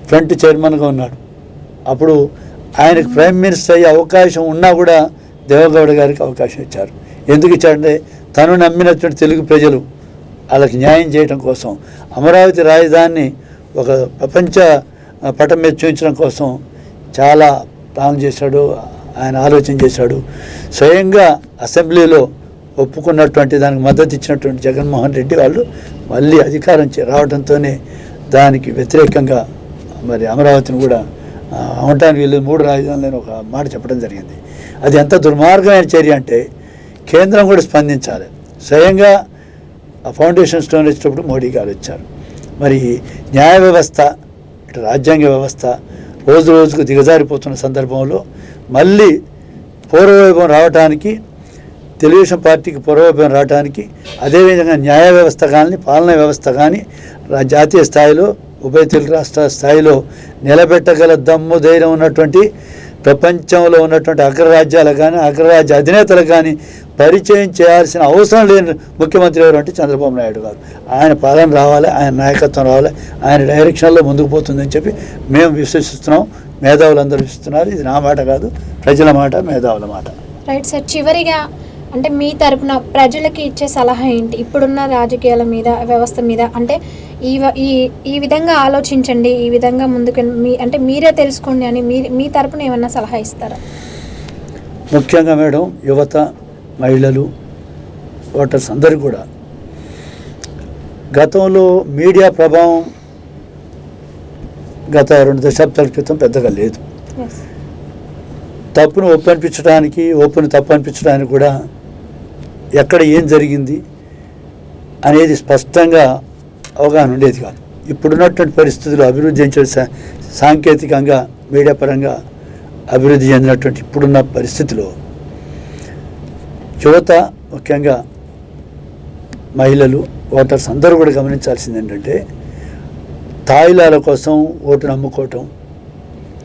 ఫ్రంట్ చైర్మన్గా ఉన్నాడు. అప్పుడు ఆయనకు ప్రైమ్ మినిస్టర్ అయ్యే అవకాశం ఉన్నా కూడా దేవగౌడ గారికి అవకాశం ఇచ్చారు. ఎందుకు ఇచ్చారంటే తను నమ్మినటువంటి తెలుగు ప్రజలు వాళ్ళకి న్యాయం చేయడం కోసం, అమరావతి రాజధానిని ఒక ప్రపంచ పటం మీద చూపించడం కోసం చాలా ప్లాన్ చేశాడు, ఆయన ఆలోచన చేశాడు. స్వయంగా అసెంబ్లీలో ఒప్పుకున్నటువంటి దానికి మద్దతు ఇచ్చినటువంటి జగన్మోహన్ రెడ్డి వాళ్ళు మళ్ళీ అధికారం రావడంతోనే దానికి వ్యతిరేకంగా మరి అమరావతిని కూడా అవటానికి వీళ్ళు 3 రాజధానులని ఒక మాట చెప్పడం జరిగింది. అది ఎంత దుర్మార్గమైన చర్య అంటే కేంద్రం కూడా స్పందించాలి. స్వయంగా ఆ ఫౌండేషన్ స్టోన్ వచ్చేటప్పుడు మోడీ గారు వచ్చారు. మరి న్యాయ వ్యవస్థ, ఇటు రాజ్యాంగ వ్యవస్థ రోజు రోజుకు దిగజారిపోతున్న సందర్భంలో మళ్ళీ పూర్వవైభవం రావడానికి, తెలుగుదేశం పార్టీకి పూర్వవైభవం రావడానికి, అదేవిధంగా న్యాయ వ్యవస్థ కానీ పాలనా వ్యవస్థ కానీ జాతీయ స్థాయిలో ఉభయ తెలుగు రాష్ట్ర స్థాయిలో నిలబెట్టగల దమ్ము ధైర్యం ఉన్నటువంటి ప్రపంచంలో ఉన్నటువంటి అగ్రరాజ్యాలకు కానీ అగ్రరాజ్య అధినేతలకు కానీ పరిచయం చేయాల్సిన అవసరం లేని ముఖ్యమంత్రి ఎవరు అంటే చంద్రబాబు నాయుడు గారు. ఆయన పాలన రావాలి, ఆయన నాయకత్వం రావాలి, ఆయన డైరెక్షన్లో ముందుకు పోతుందని చెప్పి మేము విశ్వసిస్తున్నాం. మేధావులందరూ విశ్వసిస్తున్నారు. ఇది నా మాట కాదు, ప్రజల మాట, మేధావుల మాట. రైట్ సార్, చివరిగా అంటే మీ తరపున ప్రజలకి ఇచ్చే సలహా ఏంటి? ఇప్పుడున్న రాజకీయాల మీద, వ్యవస్థ మీద, అంటే ఈ విధంగా ఆలోచించండి, ఈ విధంగా ముందుకు అంటే మీరే తెలుసుకోండి అని మీ తరపున ఏమన్నా సలహా ఇస్తారా? ముఖ్యంగా మేడం, యువత, మహిళలు, ఓటర్స్ అందరూ కూడా గతంలో మీడియా ప్రభావం గత 2 దశాబ్దాల క్రితం పెద్దగా లేదు. తప్పును ఒప్పు అనిపించడానికి, ఒప్పును తప్పు అనిపించడానికి కూడా ఎక్కడ ఏం జరిగింది అనేది స్పష్టంగా అవగాహన ఉండేది కాదు. ఇప్పుడున్నటువంటి పరిస్థితులు అభివృద్ధి చెందిన సాంకేతికంగా మీడియా పరంగా అభివృద్ధి చెందినటువంటి ఇప్పుడున్న పరిస్థితిలో యువత, ముఖ్యంగా మహిళలు, ఓటర్స్ అందరూ కూడా గమనించాల్సింది ఏంటంటే తాయిలాల కోసం ఓటును అమ్ముకోవటం,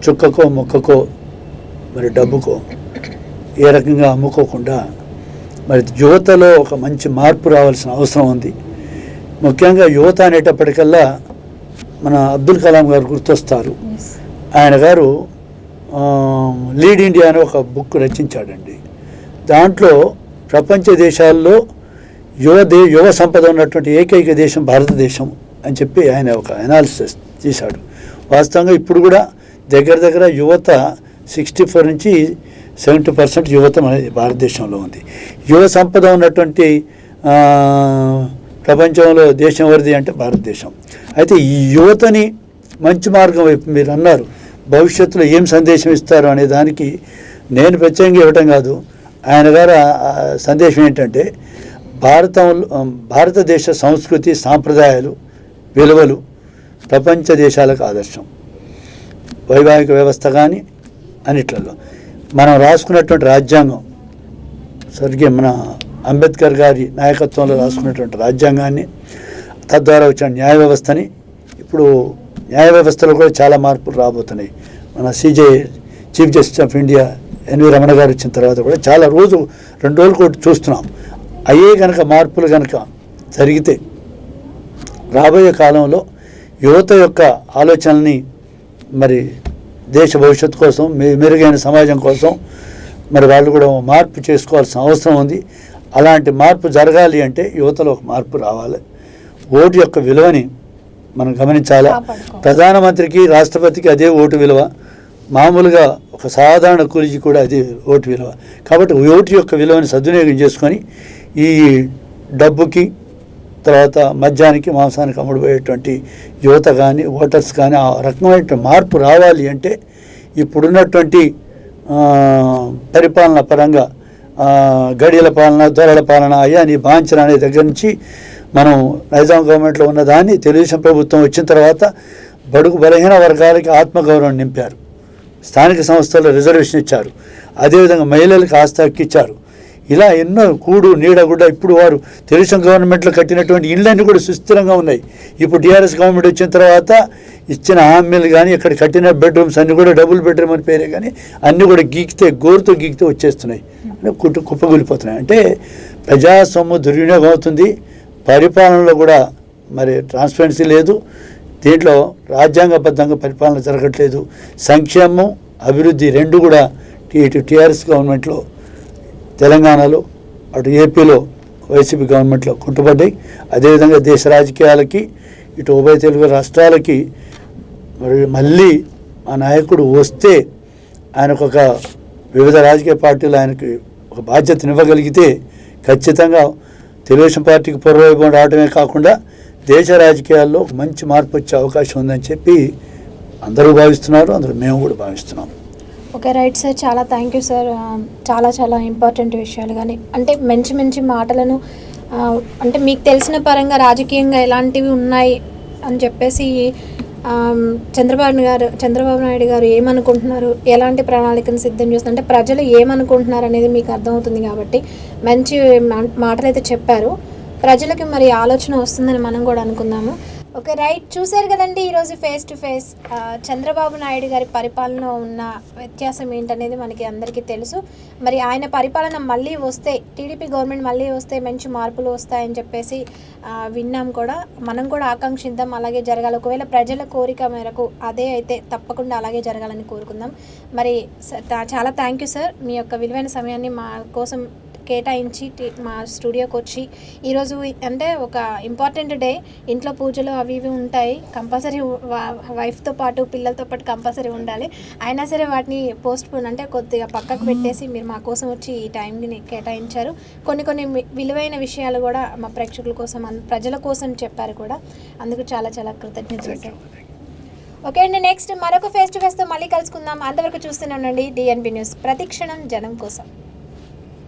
చుక్కకో మొక్కకో మరి డబ్బుకో ఏ రకంగా అమ్ముకోకుండా మరి యువతలో ఒక మంచి మార్పు రావాల్సిన అవసరం ఉంది. ముఖ్యంగా యువత అనేటప్పటికల్లా మన అబ్దుల్ కలాం గారు గుర్తొస్తారు. ఆయన గారు లీడ్ ఇండియా అని ఒక బుక్ రచించాడండి. దాంట్లో ప్రపంచ దేశాల్లో యువ సంపద ఉన్నటువంటి ఏకైక దేశం భారతదేశం అని చెప్పి ఆయన ఒక అనాలిసిస్ చేశాడు. వాస్తవంగా ఇప్పుడు కూడా దగ్గర యువత 64 నుంచి 70% యువత మన భారతదేశంలో ఉంది. యువ సంపద ఉన్నటువంటి ప్రపంచంలో దేశం ఎవరిది అంటే భారతదేశం. అయితే ఈ యువతని మంచి మార్గం వైపు మీరు అన్నారు, భవిష్యత్తులో ఏం సందేశం ఇస్తారు అనే దానికి నేను ప్రత్యేకంగా ఇవ్వటం కాదు, ఆయన గారు సందేశం ఏంటంటే భారతదేశ సంస్కృతి సాంప్రదాయాలు విలువలు ప్రపంచ దేశాలకు ఆదర్శం. వైవాహిక వ్యవస్థ కానీ అన్నిట్లలో మనం రాసుకున్నటువంటి రాజ్యాంగం, స్వర్గీయ మన అంబేద్కర్ గారి నాయకత్వంలో రాసుకున్నటువంటి రాజ్యాంగాన్ని, తద్వారా వచ్చిన న్యాయ వ్యవస్థని, ఇప్పుడు న్యాయ వ్యవస్థలో కూడా చాలా మార్పులు రాబోతున్నాయి. మన chief justice of India NV Ramana గారు వచ్చిన తర్వాత కూడా చాలా 2 రోజులు కూడా చూస్తున్నాం. అయ్యే కనుక మార్పులు కనుక జరిగితే రాబోయే కాలంలో యువత యొక్క ఆలోచనల్ని మరి దేశ భవిష్యత్తు కోసం, మెరుగైన సమాజం కోసం మరి వాళ్ళు కూడా మార్పు చేసుకోవాల్సిన అవసరం ఉంది. అలాంటి మార్పు జరగాలి అంటే యువతలో ఒక మార్పు రావాలి. ఓటు యొక్క విలువని మనం గమనించాలా. ప్రధానమంత్రికి, రాష్ట్రపతికి అదే ఓటు విలువ, మామూలుగా ఒక సాధారణ కూలికి కూడా అదే ఓటు విలువ. కాబట్టి ఓటు యొక్క విలువని సద్వినియోగం చేసుకొని ఈ డబ్బుకి, తర్వాత మద్యానికి, మాంసానికి అమ్ముడుపోయేటువంటి యువత కానీ, ఓటర్స్ కానీ ఆ రకమైన మార్పు రావాలి అంటే ఇప్పుడున్నటువంటి పరిపాలన పరంగా గడియల పాలన, దొరల పాలన, అయ్యాని బాంచన అనే దగ్గర నుంచి మనం నైజాం గవర్నమెంట్లో ఉన్నదాన్ని తెలుగుదేశం ప్రభుత్వం వచ్చిన తర్వాత బడుగు బలహీన వర్గాలకి ఆత్మగౌరవం నింపారు. స్థానిక సంస్థల్లో రిజర్వేషన్ ఇచ్చారు. అదేవిధంగా మహిళలకు ఆస్తి హక్కు ఇచ్చారు. ఇలా ఎన్నో కూడు నీడ కూడా ఇప్పుడు వారు తెలుగుదేశం గవర్నమెంట్లో కట్టినటువంటి ఇళ్ళన్నీ కూడా సుస్థిరంగా ఉన్నాయి. ఇప్పుడు టీఆర్ఎస్ గవర్నమెంట్ వచ్చిన తర్వాత ఇచ్చిన హామీలు కానీ, ఇక్కడ కట్టిన బెడ్రూమ్స్ అన్నీ కూడా డబుల్ బెడ్రూమ్ అని పేరే కానీ అన్నీ కూడా గోరుతో గీకితే వచ్చేస్తున్నాయి, కుప్పగూలిపోతున్నాయి. అంటే ప్రజా సొమ్ము దుర్వినియోగం అవుతుంది. పరిపాలనలో కూడా మరి ట్రాన్స్పరెన్సీ లేదు. దీంట్లో రాజ్యాంగబద్ధంగా పరిపాలన జరగట్లేదు. సంక్షేమం, అభివృద్ధి రెండు కూడా ఇటు టీఆర్ఎస్ గవర్నమెంట్లో తెలంగాణలో, అటు ఏపీలో వైసీపీ గవర్నమెంట్లో కుంటుపడ్డాయి. అదేవిధంగా దేశ రాజకీయాలకి, ఇటు ఉభయ తెలుగు రాష్ట్రాలకి మరి మళ్ళీ ఆ నాయకుడు వస్తే ఆయనకు ఒక వివిధ రాజకీయ పార్టీలు ఆయనకి ఒక బాధ్యతను ఇవ్వగలిగితే ఖచ్చితంగా తెలుగుదేశం పార్టీకి పూర్వవైభవం రావడమే కాకుండా దేశ రాజకీయాల్లో ఒక మంచి మార్పు వచ్చే అవకాశం ఉందని చెప్పి అందరూ భావిస్తున్నారు. అందరూ మేము కూడా భావిస్తున్నాం. Okay, right sir. చాలా థ్యాంక్ యూ సార్. చాలా చాలా ఇంపార్టెంట్ విషయాలు కానీ అంటే మంచి మంచి మాటలను అంటే మీకు తెలిసిన పరంగా రాజకీయంగా ఎలాంటివి ఉన్నాయి అని చెప్పేసి చంద్రబాబు నాయుడు గారు ఏమనుకుంటున్నారు, ఎలాంటి ప్రణాళికను సిద్ధం చేస్తున్నారు, అంటే ప్రజలు ఏమనుకుంటున్నారు అనేది మీకు అర్థమవుతుంది. కాబట్టి మంచి మాటలు అయితే చెప్పారు. ప్రజలకి మరి ఆలోచన వస్తుందని మనం కూడా అనుకుందాము. Okay, right. చూశారు కదండి ఈరోజు face to face Chandrababu Naidu గారి పరిపాలన ఉన్న వ్యత్యాసం ఏంటనేది మనకి అందరికీ తెలుసు. మరి ఆయన పరిపాలన మళ్ళీ వస్తే, టీడీపీ గవర్నమెంట్ మళ్ళీ వస్తే మంచి మార్పులు వస్తాయని చెప్పేసి విన్నాం కూడా. మనం కూడా ఆకాంక్షిద్దాం అలాగే జరగాలి. ఒకవేళ ప్రజల కోరిక మేరకు అదే అయితే తప్పకుండా అలాగే జరగాలని కోరుకుందాం. మరి చాలా థ్యాంక్ యూ సార్. మీ యొక్క విలువైన సమయాన్ని మా కోసం కేటాయించి మా స్టూడియోకి వచ్చి ఈరోజు అంటే ఒక ఇంపార్టెంట్ డే, ఇంట్లో పూజలు అవి ఇవి ఉంటాయి, కంపల్సరీ వైఫ్తో పాటు పిల్లలతో పాటు కంపల్సరీ ఉండాలి. అయినా సరే వాటిని పోస్ట్పోన్ అంటే కొద్దిగా పక్కకు పెట్టేసి మీరు మా కోసం వచ్చి ఈ టైంని కేటాయించారు. కొన్ని విలువైన విషయాలు కూడా మా ప్రేక్షకుల కోసం, ప్రజల కోసం చెప్పారు కూడా. అందుకు చాలా చాలా కృతజ్ఞతలు సార్. ఓకే అండి, నెక్స్ట్ మరొక ఫేస్ టు ఫేస్తో మళ్ళీ కలుసుకుందాం. అంతవరకు చూస్తూనే ఉండండి DNB న్యూస్, ప్రతిక్షణం జనం కోసం.